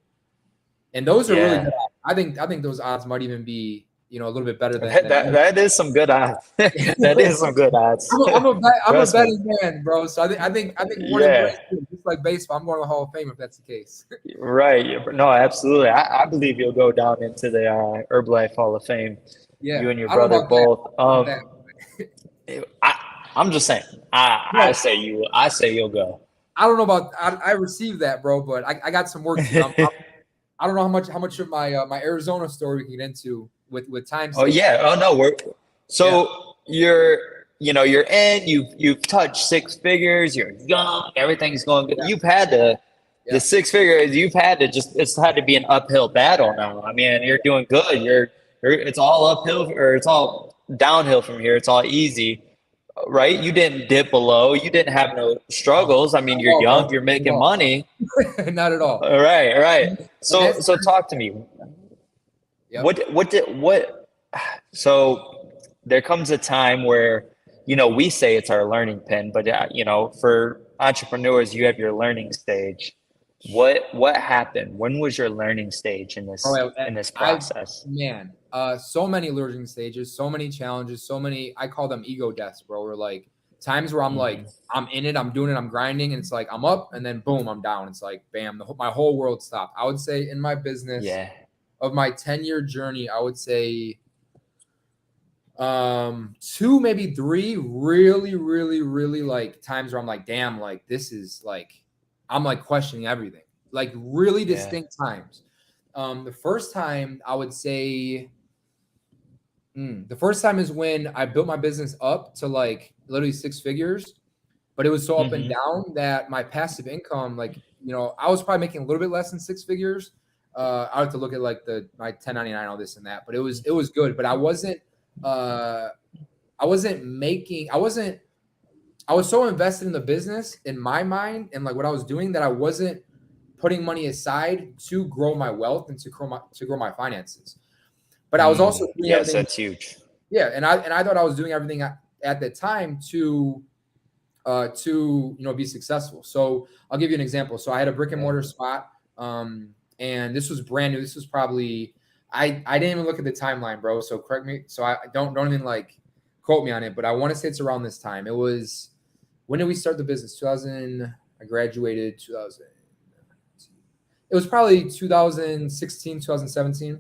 And those are really good. I think those odds might even be a little bit better than that is some good odds. That is some good odds. I'm a betting man, bro. So I think one just like baseball, I'm going to the Hall of Fame if that's the case. Right. No, absolutely. I believe you'll go down into the Herbalife Hall of Fame. Yeah. You and your brother both. I'm just saying. I say you'll go. I don't know about I received that, bro, but I got some work to do. I don't know how much of my my Arizona story we can get into with time. Oh yeah. Oh no. you're in, you've touched six figures, you're young, everything's going good. Yeah. You've had the six figures, it's had to be an uphill battle now. I mean, you're doing good. It's all uphill, or it's all downhill from here. It's all easy, right? You didn't dip below. You didn't have no struggles. I mean, you're young, you're making money. Not at all. Right. So talk to me. Yep. So there comes a time where, we say it's our learning pin, but for entrepreneurs, you have your learning stage. What happened? When was your learning stage in this process? So many learning stages, so many challenges, so many, I call them ego deaths, bro. Or like times where I'm like, I'm in it, I'm doing it, I'm grinding, and it's like I'm up and then boom, I'm down. It's like bam, my whole world stopped. I would say in my business, of my 10-year journey, I would say 2, maybe 3 really like times where I'm like, damn, like this is like, I'm like questioning everything, like really distinct times. The first time I would say, the first time is when I built my business up to like literally 6 figures, but it was so up and down that my passive income, like, I was probably making a little bit less than 6 figures. I have to look at like my 1099, all this and that, but it was good, but I was so invested in the business in my mind and like what I was doing that I wasn't putting money aside to grow my wealth and to grow my finances. But I was also doing everything. That's huge. Yeah, and I thought I was doing everything at the time to be successful. So I'll give you an example. So I had a brick and mortar spot, and this was brand new. This was probably I didn't even look at the timeline, bro. So correct me. So I don't even like quote me on it, but I want to say it's around this time. It was, when did we start the business? I graduated 2000. It was probably 2016, 2017.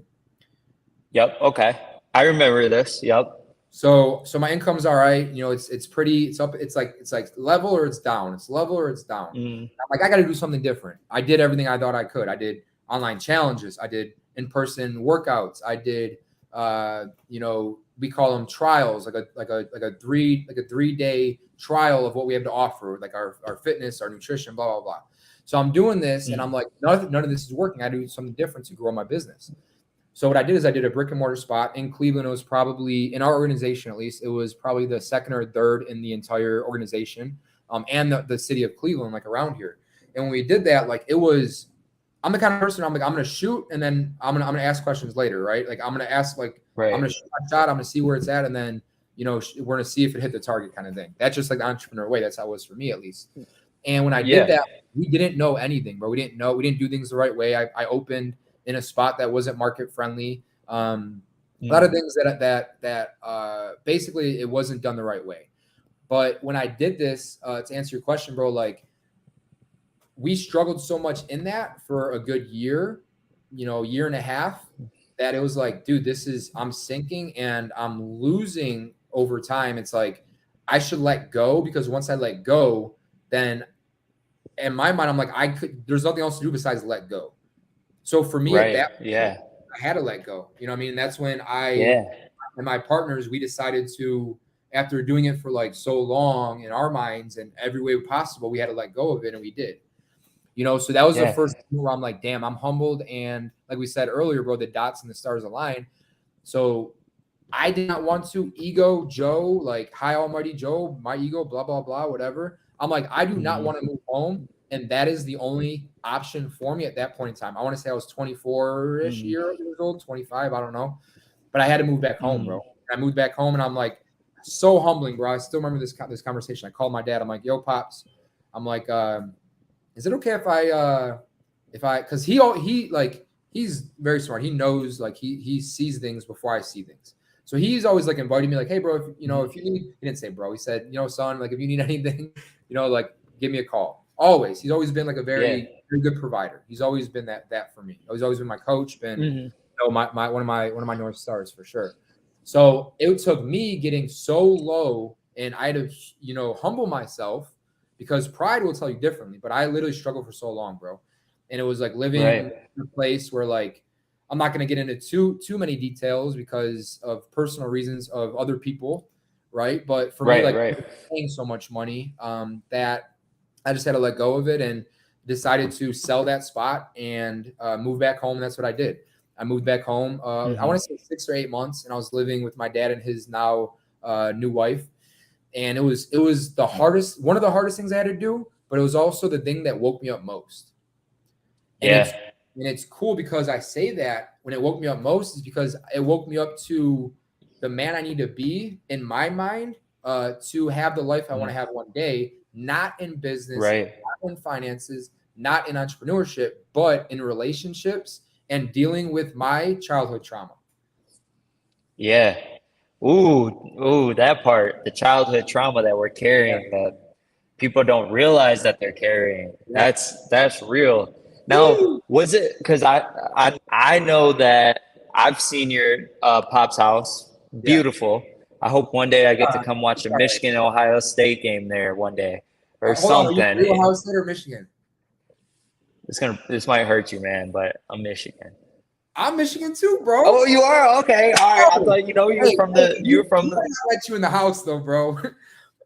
Yep. Okay. I remember this. Yep. So my income's all right. It's pretty, it's up. It's like level or it's down. It's level or it's down. I'm like, I got to do something different. I did everything I thought I could. I did online challenges. I did in-person workouts. I did, we call them trials, like a 3-day trial of what we have to offer, like our fitness, our nutrition, blah, blah, blah. So I'm doing this and I'm like, none of this is working. I do something different to grow my business. So what I did is I did a brick and mortar spot in Cleveland. It was probably, in our organization at least, it was probably the second or third in the entire organization, and the city of Cleveland, like around here. And when we did that, like I'm the kind of person, I'm like, I'm going to shoot and then I'm going to ask questions later, right? Like I'm going to ask, like, I'm going to shoot my shot, I'm going to see where it's at, and then, we're going to see if it hit the target kind of thing. That's just like the entrepreneur way. That's how it was for me, at least. And when I did that, we didn't know anything, bro. We didn't do things the right way. I opened in a spot that wasn't market friendly. A lot of things that basically it wasn't done the right way. But when I did this, to answer your question, bro, like we struggled so much in that for a good year, year and a half, that it was like, dude, I'm sinking and I'm losing over time. It's like, I should let go, because once I let go, then in my mind, I'm like, there's nothing else to do besides let go. So for me, at that point, I had to let go. You know what I mean? And that's when and my partners, we decided to, after doing it for like so long in our minds and every way possible, we had to let go of it, and we did. So that was the first thing where I'm like, damn, I'm humbled. And like we said earlier, bro, the dots and the stars align. So I did not want to ego Joe, like, hi, almighty Joe, my ego, blah, blah, blah, whatever. I'm like, I do not want to move home. And that is the only option for me at that point in time. I want to say I was 24-ish years old, 25, I don't know. But I had to move back home, bro. I moved back home, and I'm like, so humbling, bro. I still remember this conversation. I called my dad. I'm like, yo, Pops. I'm like, is it okay if I, because he's very smart. He knows, like, he sees things before I see things. So he's always like inviting me, like, hey, bro, if you need, he didn't say bro, he said, son, like, if you need anything, like, give me a call. Always. He's always been like a very good provider. He's always been that for me. He's always been my coach, been one of my North Stars for sure. So it took me getting so low, and I had to, humble myself, because pride will tell you differently. But I literally struggled for so long, bro. And it was like living in a place where, like, I'm not going to get into too many details because of personal reasons of other people, right? But for me, like right. paying so much money that I just had to let go of it and decided to sell that spot and move back home. And that's what I did. I moved back home. I want to say 6 or 8 months, and I was living with my dad and his now new wife. And it was the hardest, one of the hardest things I had to do, but it was also the thing that woke me up most. And it's cool because I say that when it woke me up most is because it woke me up to the man I need to be in my mind to have the life I want to have one day, not in business, not in finances, not in entrepreneurship, but in relationships and dealing with my childhood trauma. Yeah. Ooh, that part, the childhood trauma that we're carrying that people don't realize that they're carrying. That's real. Now, was it because I know that I've seen your pop's house. Beautiful. I hope one day I get to come watch a Michigan Ohio State game there one day or something. Are you Ohio State or Michigan? This might hurt you, man, but I'm Michigan. I'm Michigan too, bro. Oh, you are? Okay. All right. I thought you're from the I let you in the house though, bro.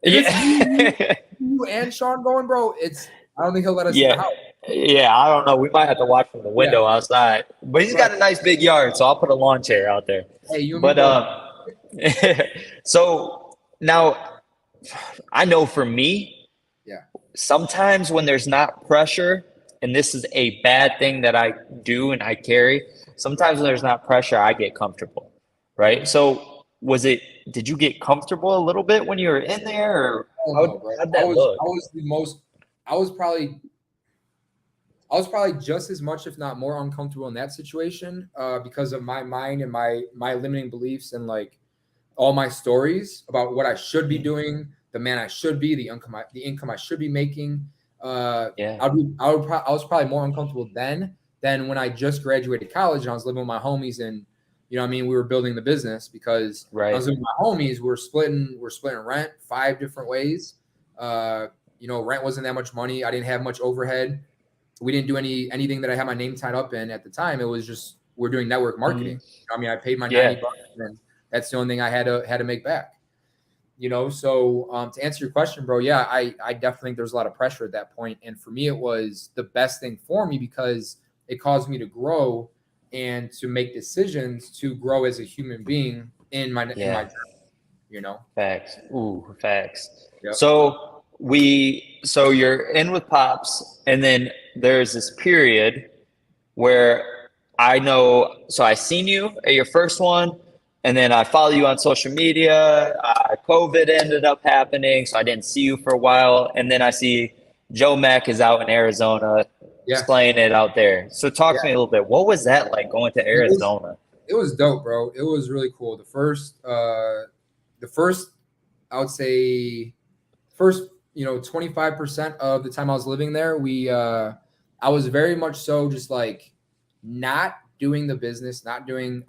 Yeah. You and Sean going, bro. I don't think he'll let us in the house. Yeah, I don't know. We might have to watch from the window outside. But he's got a nice big yard, so I'll put a lawn chair out there. Hey, you and me so now I know for me, sometimes when there's not pressure, and this is a bad thing that I do and I carry, sometimes when there's not pressure, I get comfortable, right? So did you get comfortable a little bit when you were in there? Or how'd that look? I was probably just as much, if not more, uncomfortable in that situation because of my mind and my limiting beliefs and like all my stories about what I should be doing, the man I should be, the income I should be making. I was probably more uncomfortable then than when I just graduated college and I was living with my homies and you know what I mean, we were building the business because I was living with my homies. We're splitting rent 5 different ways. You know, rent wasn't that much money. I didn't have much overhead. We didn't do anything that I had my name tied up in at the time. It was just we're doing network marketing. I mean, I paid my $90 and that's the only thing I had to make back. You know, so to answer your question, bro, I definitely think there's a lot of pressure at that point. And for me, it was the best thing for me because it caused me to grow and to make decisions to grow as a human being in my journey, you know. Facts. Yep. So you're in with Pops, and then there's this period where I seen you at your first one, and then I follow you on social media. COVID ended up happening, so I didn't see you for a while, and then I see Joe Mack is out in Arizona. Playing it out there. So talk to me a little bit. What was that like going to Arizona? It was dope, bro. It was really cool. The first I would say 25% of the time I was living there, I was very much so just like not doing the business, not doing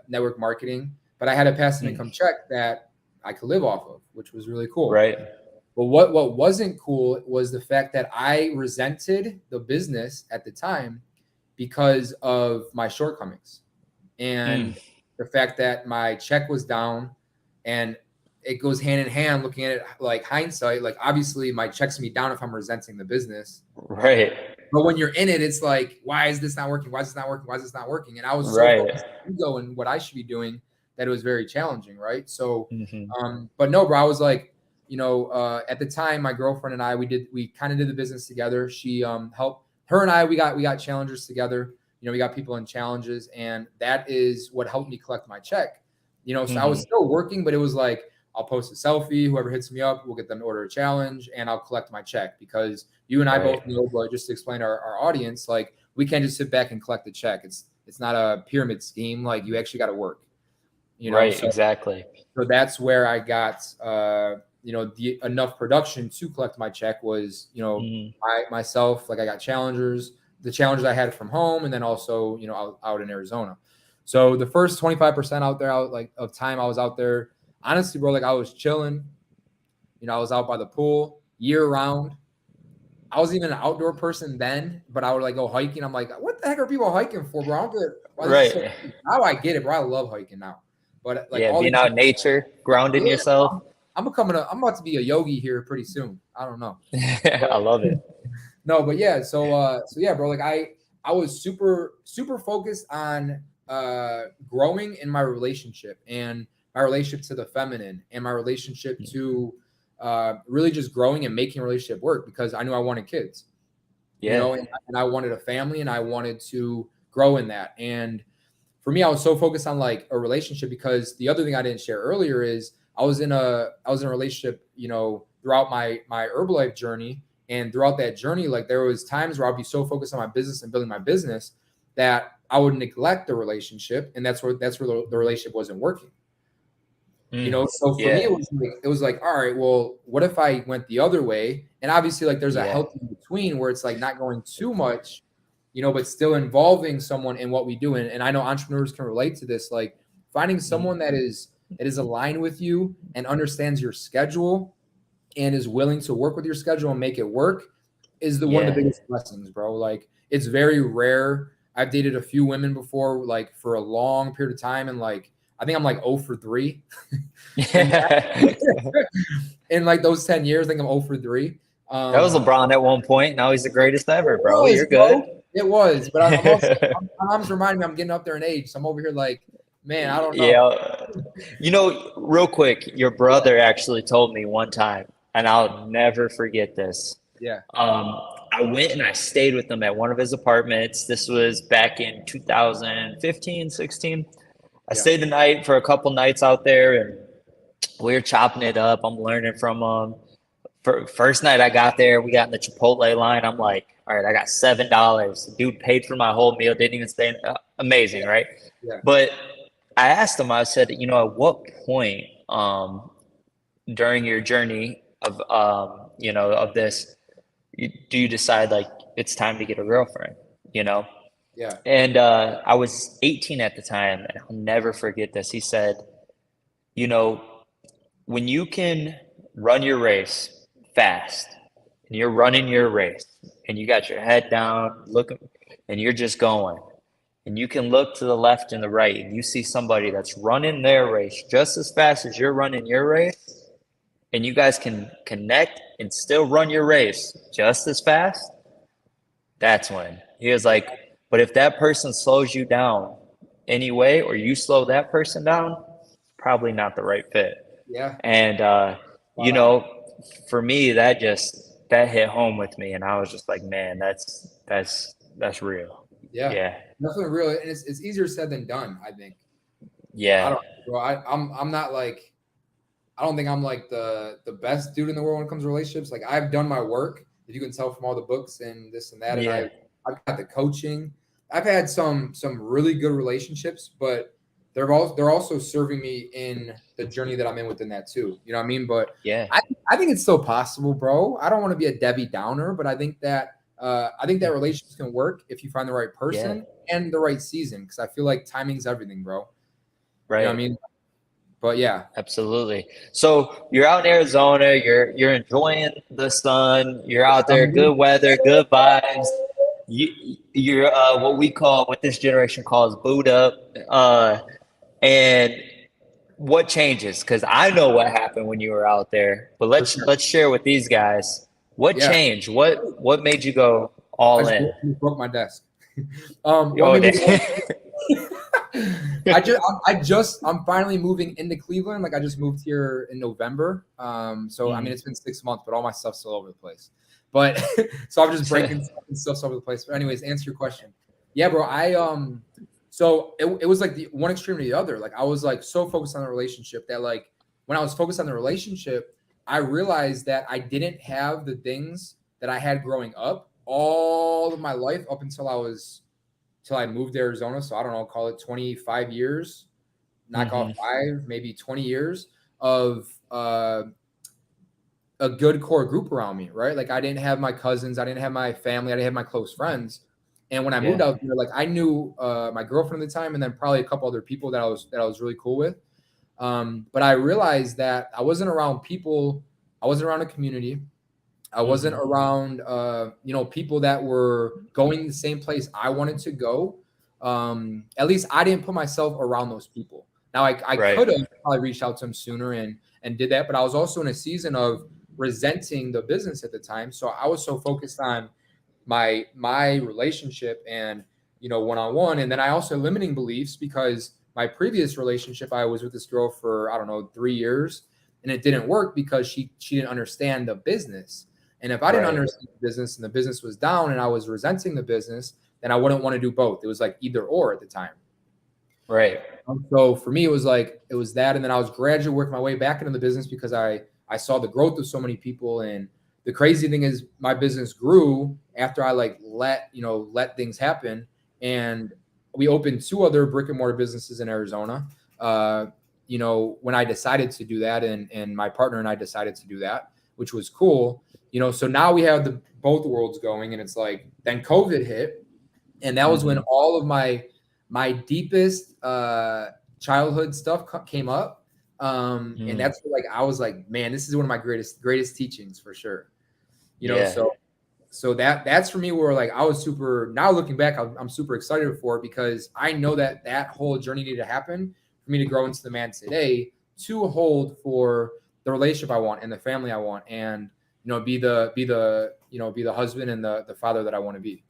network marketing, but I had a passive income check that I could live off of, which was really cool. Right. But what wasn't cool was the fact that I resented the business at the time because of my shortcomings and the fact that my check was down, and it goes hand in hand looking at it like hindsight. Like obviously my check's gonna be down if I'm resenting the business. Right. But when you're in it, it's like, why is this not working? Why is this not working? Why is this not working? And I was so focused on ego and what I should be doing that it was very challenging. Right. So, but no, bro, I was like, you know, at the time, my girlfriend and I, we kind of did the business together. She helped her and I, we got challengers together. You know, we got people in challenges, and that is what helped me collect my check. You know, so I was still working, but it was like, I'll post a selfie, whoever hits me up, we'll get them to order a challenge, and I'll collect my check because you and I both know, but just to explain to our audience, like we can't just sit back and collect the check. It's not a pyramid scheme. Like you actually got to work. You know, exactly. So that's where I got enough production to collect my check was, you know, myself, like I got challengers, the challenges I had from home, and then also, you know, out in Arizona. So the first 25% of time I was out there, honestly, bro, like I was chilling, you know, I was out by the pool year round. I was even an outdoor person then, but I would like go hiking. I'm like, what the heck are people hiking for, bro? I don't get it. Now I get it, bro. I love hiking now. But like being out in nature, grounding yourself. I'm about to be a yogi here pretty soon. I don't know. I love it. No, but yeah, so yeah, bro. Like I was super focused on growing in my relationship and my relationship to the feminine and my relationship to really just growing and making a relationship work, because I knew I wanted kids. Yeah. You know, and I wanted a family, and I wanted to grow in that. And for me, I was so focused on like a relationship, because the other thing I didn't share earlier is I was in a relationship, you know, throughout my Herbalife journey. And throughout that journey, like there was times where I'd be so focused on my business and building my business that I would neglect the relationship, and that's where the relationship wasn't working. You know, so for me, it was like, all right, well, what if I went the other way? And obviously, like there's a healthy in between where it's like not going too much, you know, but still involving someone in what we do. And I know entrepreneurs can relate to this, like finding someone that is aligned with you and understands your schedule and is willing to work with your schedule and make it work is one of the biggest blessings, bro. Like it's very rare. I've dated a few women before, like for a long period of time, and like I think I'm like 0 for 3. In like those 10 years, I think I'm 0 for 3. That was LeBron at one point. Now he's the greatest ever, bro. You're good. It was, but I'm also, my mom's reminding me I'm getting up there in age. So I'm over here like, man, I don't know. Yeah. You know, real quick, your brother actually told me one time, and I'll never forget this. Yeah. I went and I stayed with him at one of his apartments. This was back in 2015, 16. I stayed the night for a couple nights out there, and we were chopping it up. I'm learning from him. First night I got there, we got in the Chipotle line. I'm like, all right, I got $7. The dude paid for my whole meal, didn't even stay. Amazing, right? Yeah. But I asked him, I said, you know, at what point during your journey of, you know, of this, do you decide like it's time to get a girlfriend, you know? Yeah. And I was 18 at the time, and I'll never forget this. He said, you know, when you can run your race fast and you're running your race and you got your head down, looking, and you're just going, and you can look to the left and the right, and you see somebody that's running their race just as fast as you're running your race, and you guys can connect and still run your race just as fast, that's when. He was like, but if that person slows you down anyway, or you slow that person down, probably not the right fit. Yeah. And, you know, for me, that hit home with me. And I was just like, man, that's real. Yeah. Definitely real. And it's easier said than done, I think. Yeah. I'm not like, I don't think I'm like the best dude in the world when it comes to relationships. Like I've done my work, if you can tell from all the books and this and that. And I've got the coaching. I've had some really good relationships, but they're also serving me in the journey that I'm in within that too. You know what I mean? But I think it's still possible, bro. I don't want to be a Debbie Downer, but I think that relationships can work if you find the right person and the right season. Because I feel like timing's everything, bro. Right. You know what I mean? But yeah, absolutely. So you're out in Arizona. You're enjoying the sun. You're out there, good weather, good vibes. You're what we call, what this generation calls, booed up. And what changes? Because I know what happened when you were out there. But let's share with these guys what changed. What made you go all in? Broke my desk. I'm finally moving into Cleveland. Like I just moved here in November. So I mean, it's been 6 months, but all my stuff's still over the place. But so I'm just breaking stuff over the place. But anyways, answer your question. Yeah, bro. So it was like the one extreme to the other. Like I was like so focused on the relationship that like when I was focused on the relationship, I realized that I didn't have the things that I had growing up all of my life up until I moved to Arizona. So I don't know, call it 25 years, knock off 5, maybe 20 years of a good core group around me, right? Like I didn't have my cousins, I didn't have my family, I didn't have my close friends. And when I moved out there, like I knew my girlfriend at the time, and then probably a couple other people that I was really cool with. But I realized that I wasn't around people, I wasn't around a community. I wasn't around people that were going the same place I wanted to go. At least I didn't put myself around those people. Now I could have probably reached out to them sooner and and did that. But I was also in a season of resenting the business at the time. So I was so focused on my relationship and, you know, one-on-one. And then I also limiting beliefs because my previous relationship, I was with this girl for, I don't know, 3 years, and it didn't work because she didn't understand the business. And if I didn't understand the business and the business was down and I was resenting the business, then I wouldn't want to do both. It was like either or at the time. Right. So for me, it was that. And then I was gradually working my way back into the business because I saw the growth of so many people. And the crazy thing is my business grew after I let things happen. And we opened 2 other brick and mortar businesses in Arizona. You know, when I decided to do that, and my partner and I decided to do that, which was cool. You know, so now we have both worlds going, and it's like, then COVID hit, and that was when all of my deepest childhood stuff came up. And that's like, I was like, man, this is one of my greatest teachings for sure. You know, so that's for me where like, I was now looking back, I'm super excited for it because I know that whole journey needed to happen for me to grow into the man today, to hold for the relationship I want and the family I want, and, you know, be the husband and the father that I want to be.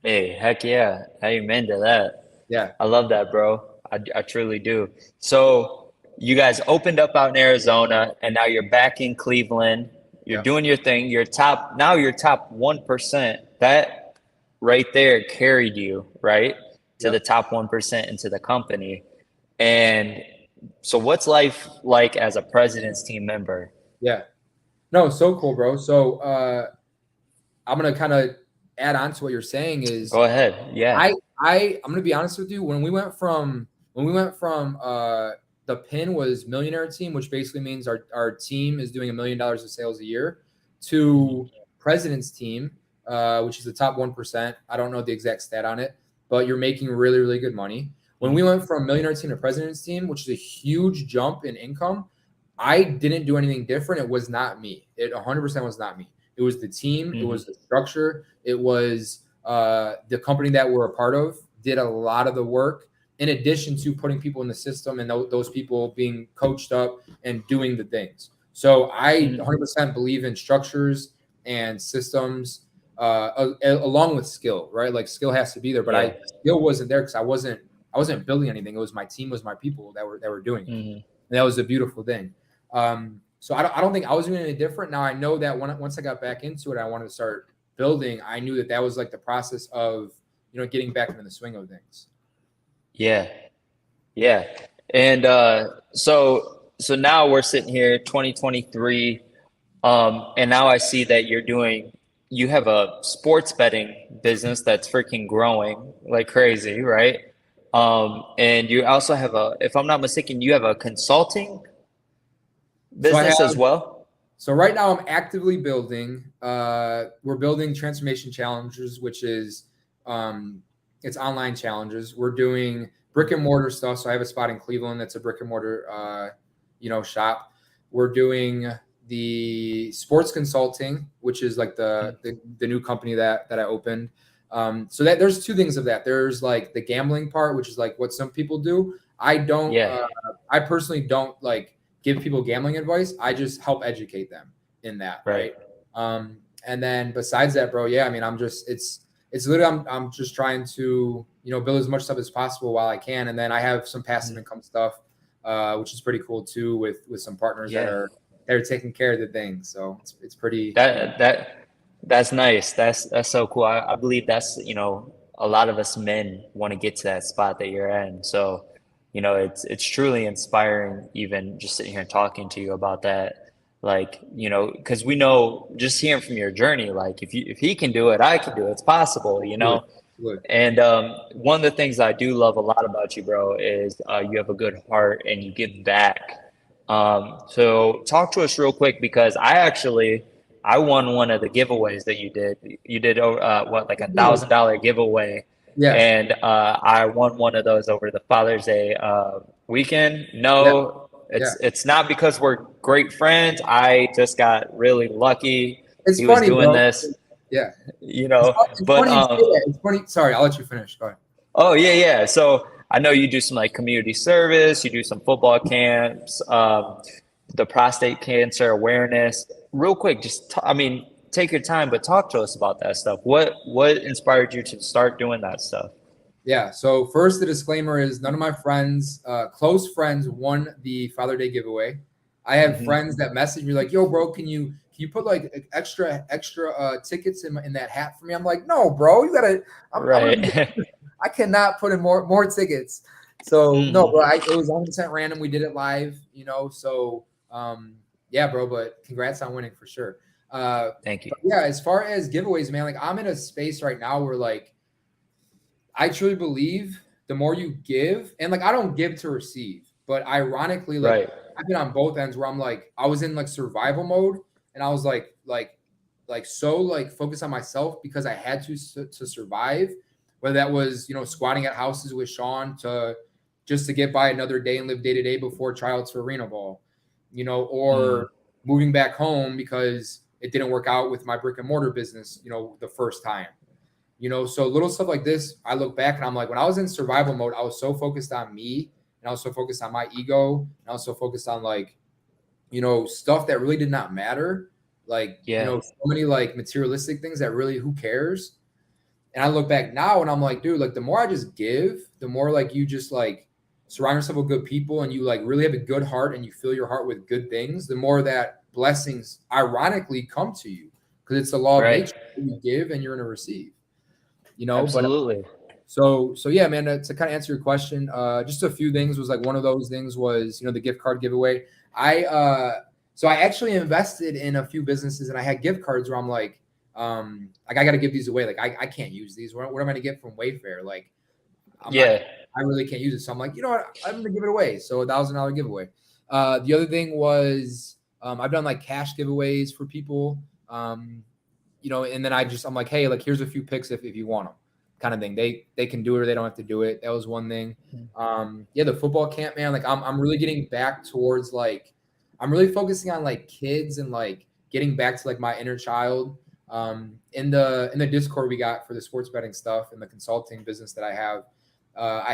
Hey, heck yeah. Amen to that. Yeah. I love that, bro. I truly do. So you guys opened up out in Arizona, and now you're back in Cleveland. You're doing your thing. You're top 1%. That right there carried you, right? To the top 1% into the company. And so what's life like as a president's team member? Yeah. No, so cool, bro. So I'm going to kind of add on to what you're saying is. Go ahead. Yeah. I'm going to be honest with you. When we went from the pin was millionaire team, which basically means our team is doing $1 million of sales a year, to president's team, which is the top 1%. I don't know the exact stat on it, but you're making really, really good money. When we went from millionaire team to president's team, which is a huge jump in income, I didn't do anything different. It was not me. It 100% was not me. It was the team. It was the structure. It was the company that we're a part of did a lot of the work, in addition to putting people in the system and those people being coached up and doing the things. So I 100% believe in structures and systems along with skill, right? Like skill has to be there, but skill wasn't there because I wasn't building anything. It was my team, was my people that were doing it. And that was a beautiful thing. So I don't think I was doing anything different. Now I know that once I got back into it, I wanted to start building. I knew that was like the process of, you know, getting back into the swing of things. Yeah. And so now we're sitting here 2023, and now I see that you have a sports betting business that's freaking growing like crazy, right? And you also have if I'm not mistaken, you have a consulting business as well. So right now I'm actively building, we're building transformation challenges, which is, it's online challenges. We're doing brick and mortar stuff. So I have a spot in Cleveland that's a brick and mortar, shop. We're doing the sports consulting, which is like the new company that I opened. So that there's 2 things of that. There's like the gambling part, which is like what some people do. I don't, I personally don't like give people gambling advice. I just help educate them in that. Right. And then besides that, bro, I mean, it's literally, I'm just trying to, build as much stuff as possible while I can. And then I have some passive income stuff, which is pretty cool too, with some partners that are taking care of the things. So it's pretty. That's nice. That's so cool. I believe that's, a lot of us men want to get to that spot that you're in. So, it's truly inspiring, even just sitting here talking to you about that. Like, because we know, just hearing from your journey, like if he can do it, I can do it. It's possible, Good. And one of the things I do love a lot about you, bro, is you have a good heart and you give back. So talk to us real quick, because I won one of the giveaways that you did. You did like $1,000 giveaway. Yeah. And I won one of those over the Father's Day weekend. No. Yeah. It's not because we're great friends. I just got really lucky. He was doing bro. This. Yeah. It's funny. Sorry, I'll let you finish. Go ahead. Oh, yeah. So I know you do some like community service, you do some football camps. the prostate cancer awareness. Real quick, just take your time, but talk to us about that stuff. What inspired you to start doing that stuff? Yeah. So first, the disclaimer is none of my friends, close friends, won the Father Day giveaway. I have friends that message me like, "Yo, bro, can you put like extra tickets in that hat for me?" I'm like, "No, bro, you gotta." I cannot put in more tickets. So no, bro, it was 100% random. We did it live, So yeah, bro. But congrats on winning for sure. Thank you. Yeah, as far as giveaways, man, like I'm in a space right now where like I truly believe the more you give, and like I don't give to receive, but ironically, like I've been on both ends where I'm like I was in like survival mode, and I was like so like focused on myself because I had to survive. Whether that was squatting at houses with Sean just to get by another day and live day to day before tryouts for arena ball, or moving back home because it didn't work out with my brick and mortar business, the first time. So little stuff like this, I look back and I'm like, when I was in survival mode, I was so focused on me and I was so focused on my ego. And I was so focused on like, stuff that really did not matter. Like, so many like materialistic things that really, who cares? And I look back now and I'm like, dude, like the more I just give, the more like you just like surround yourself with good people and you like really have a good heart and you fill your heart with good things, the more that blessings ironically come to you because it's the law of nature. You give and you're going to receive. Absolutely. But so yeah, man, to kind of answer your question, just a few things was like one of those things was, the gift card giveaway. I actually invested in a few businesses and I had gift cards where I'm like I got to give these away. Like I can't use these. What am I going to get from Wayfair? Like, I really can't use it. So I'm like, you know what? I'm going to give it away. So $1,000 giveaway. The other thing was I've done like cash giveaways for people. And then I'm like, hey, like here's a few picks if you want them, kind of thing. They can do it or they don't have to do it. That was one thing. The football camp, man. Like I'm really getting back towards like I'm really focusing on like kids and like getting back to like my inner child. In the Discord we got for the sports betting stuff and the consulting business that I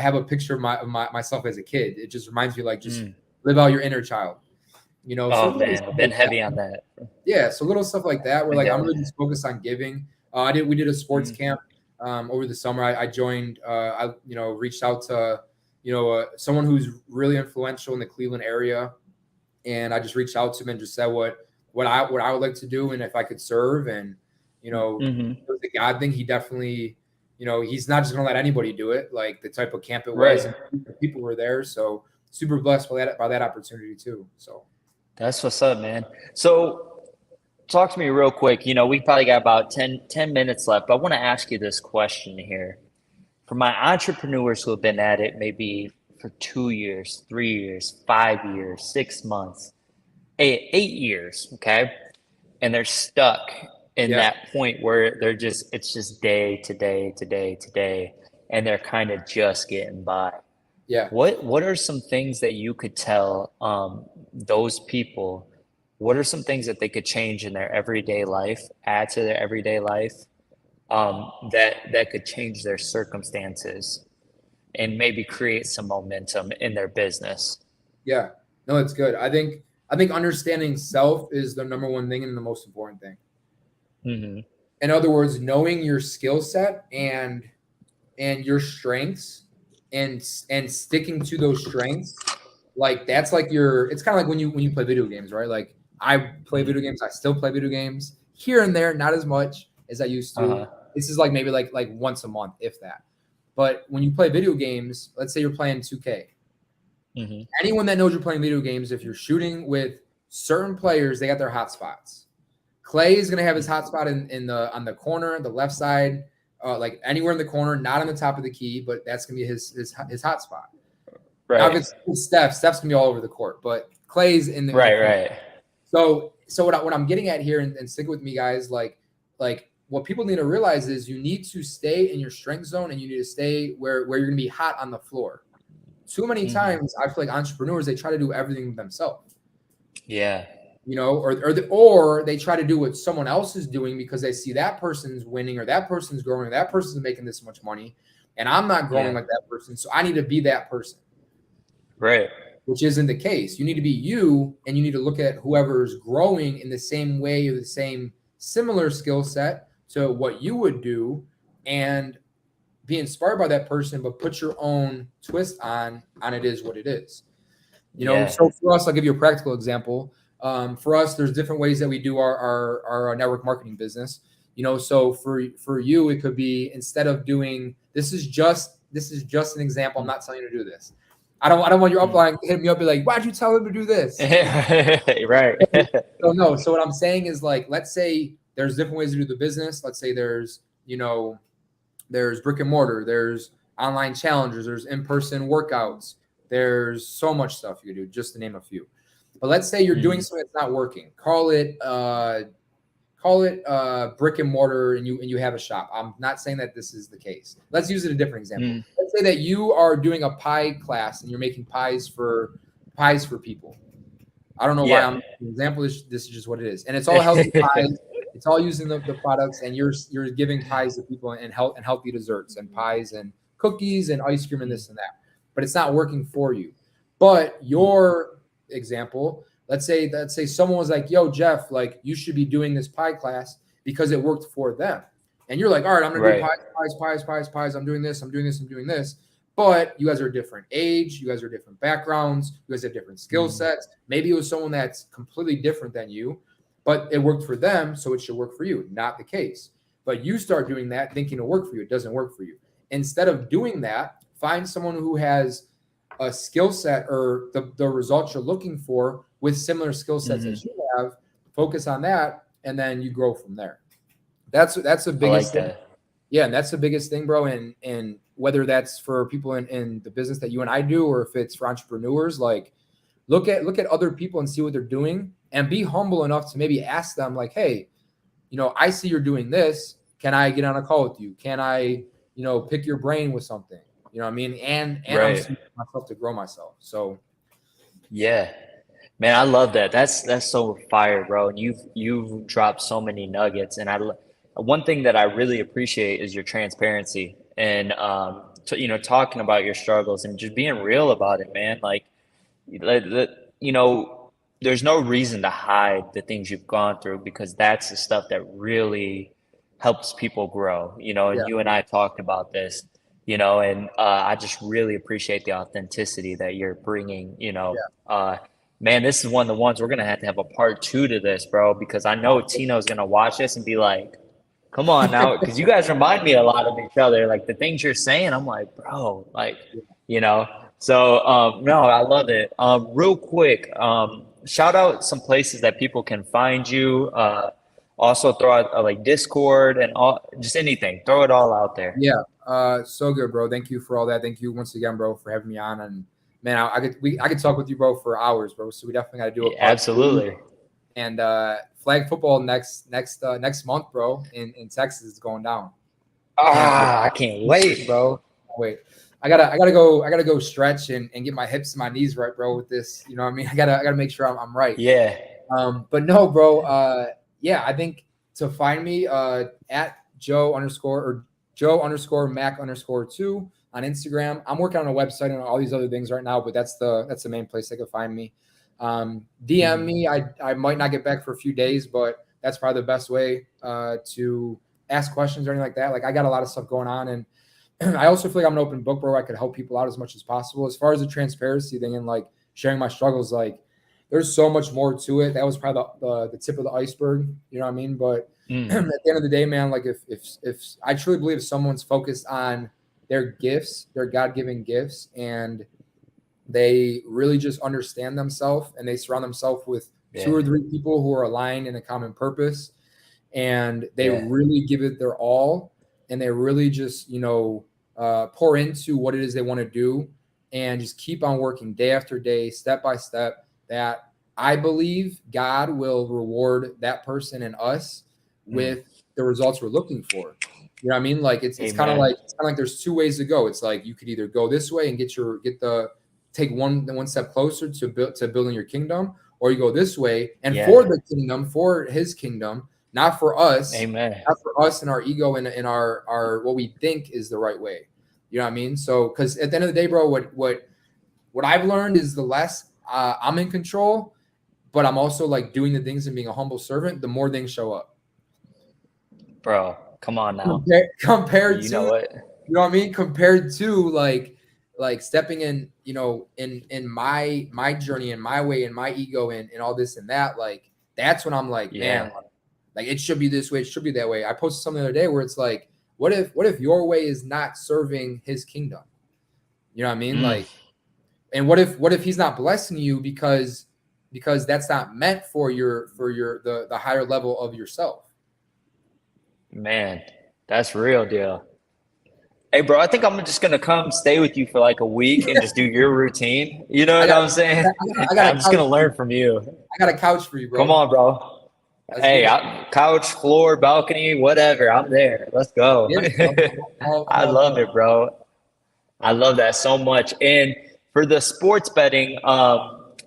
have a picture of myself as a kid. It just reminds me like just live out your inner child. Oh man, I've been heavy on that. Yeah, so little stuff like that where like I'm really just focused on giving. We did a sports camp over the summer. I joined. I reached out to someone who's really influential in the Cleveland area, and I just reached out to him and just said what I would like to do and if I could serve. And it was a God thing. He definitely he's not just gonna let anybody do it. Like the type of camp it was, and the people were there. So super blessed by that opportunity too. So. That's what's up, man. So talk to me real quick. We probably got about 10 minutes left, but I want to ask you this question here. For my entrepreneurs who have been at it maybe for 2 years, 3 years, 5 years, 6 months, 8 years, okay? And they're stuck in that point where it's just day to day to day to day, and they're kind of just getting by. Yeah. What are some things that you could tell those people? What are some things that they could change in their everyday life, add to their everyday life, that could change their circumstances and maybe create some momentum in their business? Yeah, no, it's good. I think understanding self is the number one thing and the most important thing. In other words, knowing your skill set and your strengths and sticking to those strengths, like that's like it's kind of like when you play video games, right? Like I play video games, I still play video games here and there, not as much as I used to. This is like maybe like once a month, if that. But when you play video games, let's say you're playing 2K. Anyone that knows you're playing video games, if you're shooting with certain players, they got their hot spots. Clay is gonna have his hot spot on the corner, the left side. Like anywhere in the corner, not on the top of the key, but that's gonna be his hot spot. Right. Now if it's Steph's gonna be all over the court, but Clay's in the right. So what I'm getting at here, and stick with me, guys. Like what people need to realize is you need to stay in your strength zone, and you need to stay where you're gonna be hot on the floor. Too many times I feel like entrepreneurs, they try to do everything themselves. Yeah. Or they try to do what someone else is doing because they see that person's winning or that person's growing or that person's making this much money and I'm not growing like that person. So I need to be that person. Right. which isn't the case. You need to be you, and you need to look at whoever's growing in the same way or the same similar skill set to what you would do, and be inspired by that person, but put your own twist on it is what it is. You know, so for us, I'll give you a practical example. For us, there's different ways that we do our network marketing business. You know, so for you, it could be, instead of doing, this is just an example. I'm not telling you to do this. I don't want your upline hitting me up and be like, why'd you tell him to do this? Right. So no. So what I'm saying is, like, let's say there's different ways to do the business. Let's say there's, you know, there's brick and mortar, there's online challengers, there's in-person workouts, there's so much stuff you can do, just to name a few. But let's say you're doing something that's not working. Call it brick and mortar, and you have a shop. I'm not saying that this is the case. Let's use it a different example. Let's say that you are doing a pie class and you're making pies for people. I don't know why I'm an example. This is just what it is, and it's all healthy pies. It's all using the products, and you're giving pies to people, and healthy desserts and pies and cookies and ice cream and this and that. But it's not working for you. But your example, let's say someone was like, yo, Jeff, like, you should be doing this pie class because it worked for them. And you're like, all right, I'm gonna do pies. I'm doing this. But you guys are different age, you guys are different backgrounds, you guys have different skill sets. Maybe it was someone that's completely different than you, but it worked for them, so it should work for you. Not the case. But you start doing that thinking it'll work for you. It doesn't work for you. Instead of doing that, find someone who has a skill set or the results you're looking for with similar skill sets that you have. Focus on that, and then you grow from there. That's the biggest thing. Yeah, and that's the biggest thing, bro. And whether that's for people in the business that you and I do, or if it's for entrepreneurs, like, look at other people and see what they're doing, and be humble enough to maybe ask them, like, hey, you know, I see you're doing this. Can I get on a call with you? Can I, you know, pick your brain with something? You know what I mean? And I'm seeing myself to grow myself. So yeah, man, I love that. That's so fire, bro. And you've dropped so many nuggets. And one thing that I really appreciate is your transparency, and you know, talking about your struggles and just being real about it, man. Like, you know, there's no reason to hide the things you've gone through, because that's the stuff that really helps people grow, you know, and you and I talked about this, you know, and I just really appreciate the authenticity that you're bringing, you know. Man, this is one of the ones we're going to have a part 2 to this, bro, because I know Tino's going to watch this and be like, come on now, because you guys remind me a lot of each other. Like, the things you're saying, I'm like, bro, like, you know. So, no, I love it. Real quick, shout out some places that people can find you. Also throw out like Discord and all, just anything. Throw it all out there. Yeah. So good, bro. Thank you for all that. Thank you once again, bro, for having me on. And man, I could talk with you, bro, for hours, bro. So we definitely got to do it. Absolutely. And flag football next month, bro, in Texas is going down. I can't wait, bro. Wait. I gotta go stretch and get my hips and my knees right, bro, with this. You know what I mean? I gotta make sure I'm right. Yeah. But no, bro. Yeah, I think to find me at Joe_Mac_2 on Instagram. I'm working on a website and all these other things right now, but that's the main place they can find me. DM me. I might not get back for a few days, but that's probably the best way to ask questions or anything like that. Like, I got a lot of stuff going on, and I also feel like I'm an open book, bro. I could help people out as much as possible. As far as the transparency thing and like sharing my struggles, like, there's so much more to it. That was probably the tip of the iceberg. You know what I mean? But at the end of the day, man, like, if I truly believe if someone's focused on their gifts, their God-given gifts, and they really just understand themselves and they surround themselves with 2 or 3 people who are aligned in a common purpose, and they really give it their all, and they really just, you know, pour into what it is they want to do, and just keep on working day after day, step by step, that I believe God will reward that person and us with the results we're looking for. You know what I mean? Like, it's kind of like there's 2 ways to go. It's like you could either go this way and take one step closer to building your kingdom, or you go this way and for the kingdom, for His kingdom, not for us. Amen. Not for us and our ego and our what we think is the right way. You know what I mean? So, because at the end of the day, bro, what what I've learned is the less I'm in control, but I'm also like doing the things and being a humble servant, the more things show up. Bro, come on now. Compared you to, know what? you know what I mean? Compared to like stepping in, you know, in my journey, in my way, in my ego, and all this and that, like, that's when I'm like, man, like it should be this way, it should be that way. I posted something the other day where it's like, what if your way is not serving his kingdom? You know what I mean? Like, and what if he's not blessing you because that's not meant for the higher level of yourself? Man, that's real deal. Hey, bro, I think I'm just gonna come stay with you for like a week and just do your routine. You know what I'm saying? I'm just gonna learn from you. I got a couch for you, bro. Come on, bro. Hey, couch, floor, balcony, whatever. I'm there. Let's go. I love it, bro. I love that so much. And for the sports betting,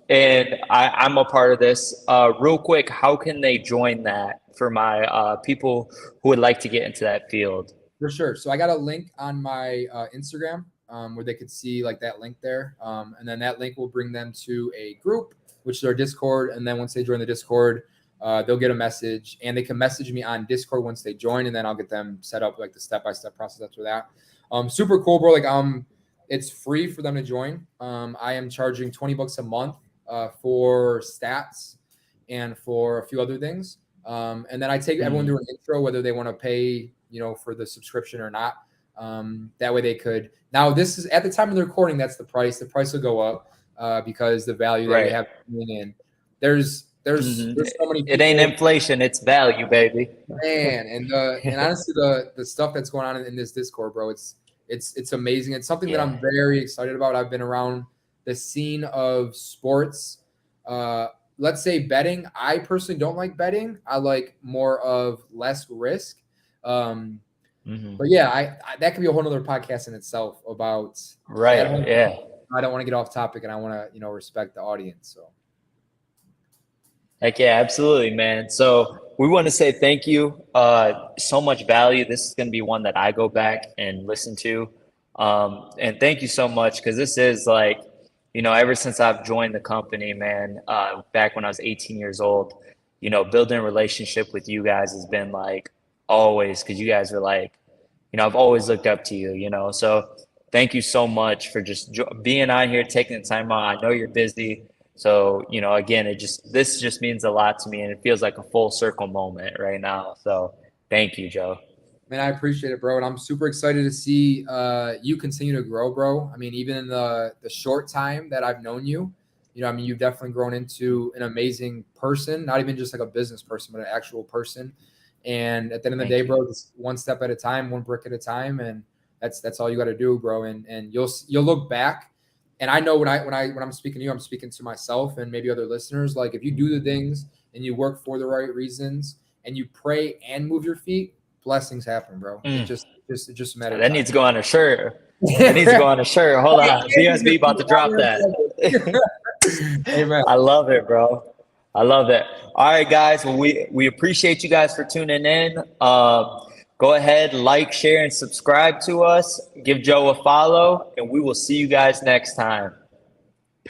and I'm a part of this. Real quick, how can they join that for my people who would like to get into that field? For sure. So I got a link on my Instagram where they could see like that link there. And then that link will bring them to a group, which is our Discord. And then once they join the Discord, they'll get a message, and they can message me on Discord once they join, and then I'll get them set up like the step-by-step process after that. Super cool, bro. Like, it's free for them to join. I am charging $20 a month for stats and for a few other things. And then I take everyone through an intro, whether they want to pay, you know, for the subscription or not. That way they could. Now, this is at the time of the recording. That's the price. The price will go up because the value that we have in. There's so many people. It ain't inflation, it's value, baby. Man, and honestly, the stuff that's going on in this Discord, bro, it's amazing. It's something that I'm very excited about. I've been around the scene of sports. Let's say betting. I personally don't like betting. I like more of less risk. But yeah, I that could be a whole nother podcast in itself about. Right. I don't want to get off topic, and I want to, you know, respect the audience. So. Heck yeah, absolutely, man. So we want to say thank you. So much value. This is going to be one that I go back and listen to. And thank you so much, because this is like, you know, ever since I've joined the company, man, back when I was 18 years old, you know, building a relationship with you guys has been like always, because you guys are like, you know, I've always looked up to you, you know. So thank you so much for just being on here, taking the time out. I know you're busy. So, you know, again, this just means a lot to me, and it feels like a full circle moment right now. So thank you, Joe. Man, I appreciate it, bro. And I'm super excited to see you continue to grow, bro. I mean, even in the short time that I've known you, you know, I mean, you've definitely grown into an amazing person, not even just like a business person, but an actual person. And at the end of the day, bro, just one step at a time, one brick at a time. And that's all you got to do, bro. And you'll look back. And I know when I'm speaking to you, I'm speaking to myself and maybe other listeners. Like, if you do the things and you work for the right reasons and you pray and move your feet, blessings happen, bro. It just a matter of that time. Needs to go on a shirt. It needs to go on a shirt. Hold on. BSB about to drop that. Amen. I love it, bro. I love it. All right, guys. Well, we appreciate you guys for tuning in. Go ahead, like, share, and subscribe to us. Give Joe a follow, and we will see you guys next time.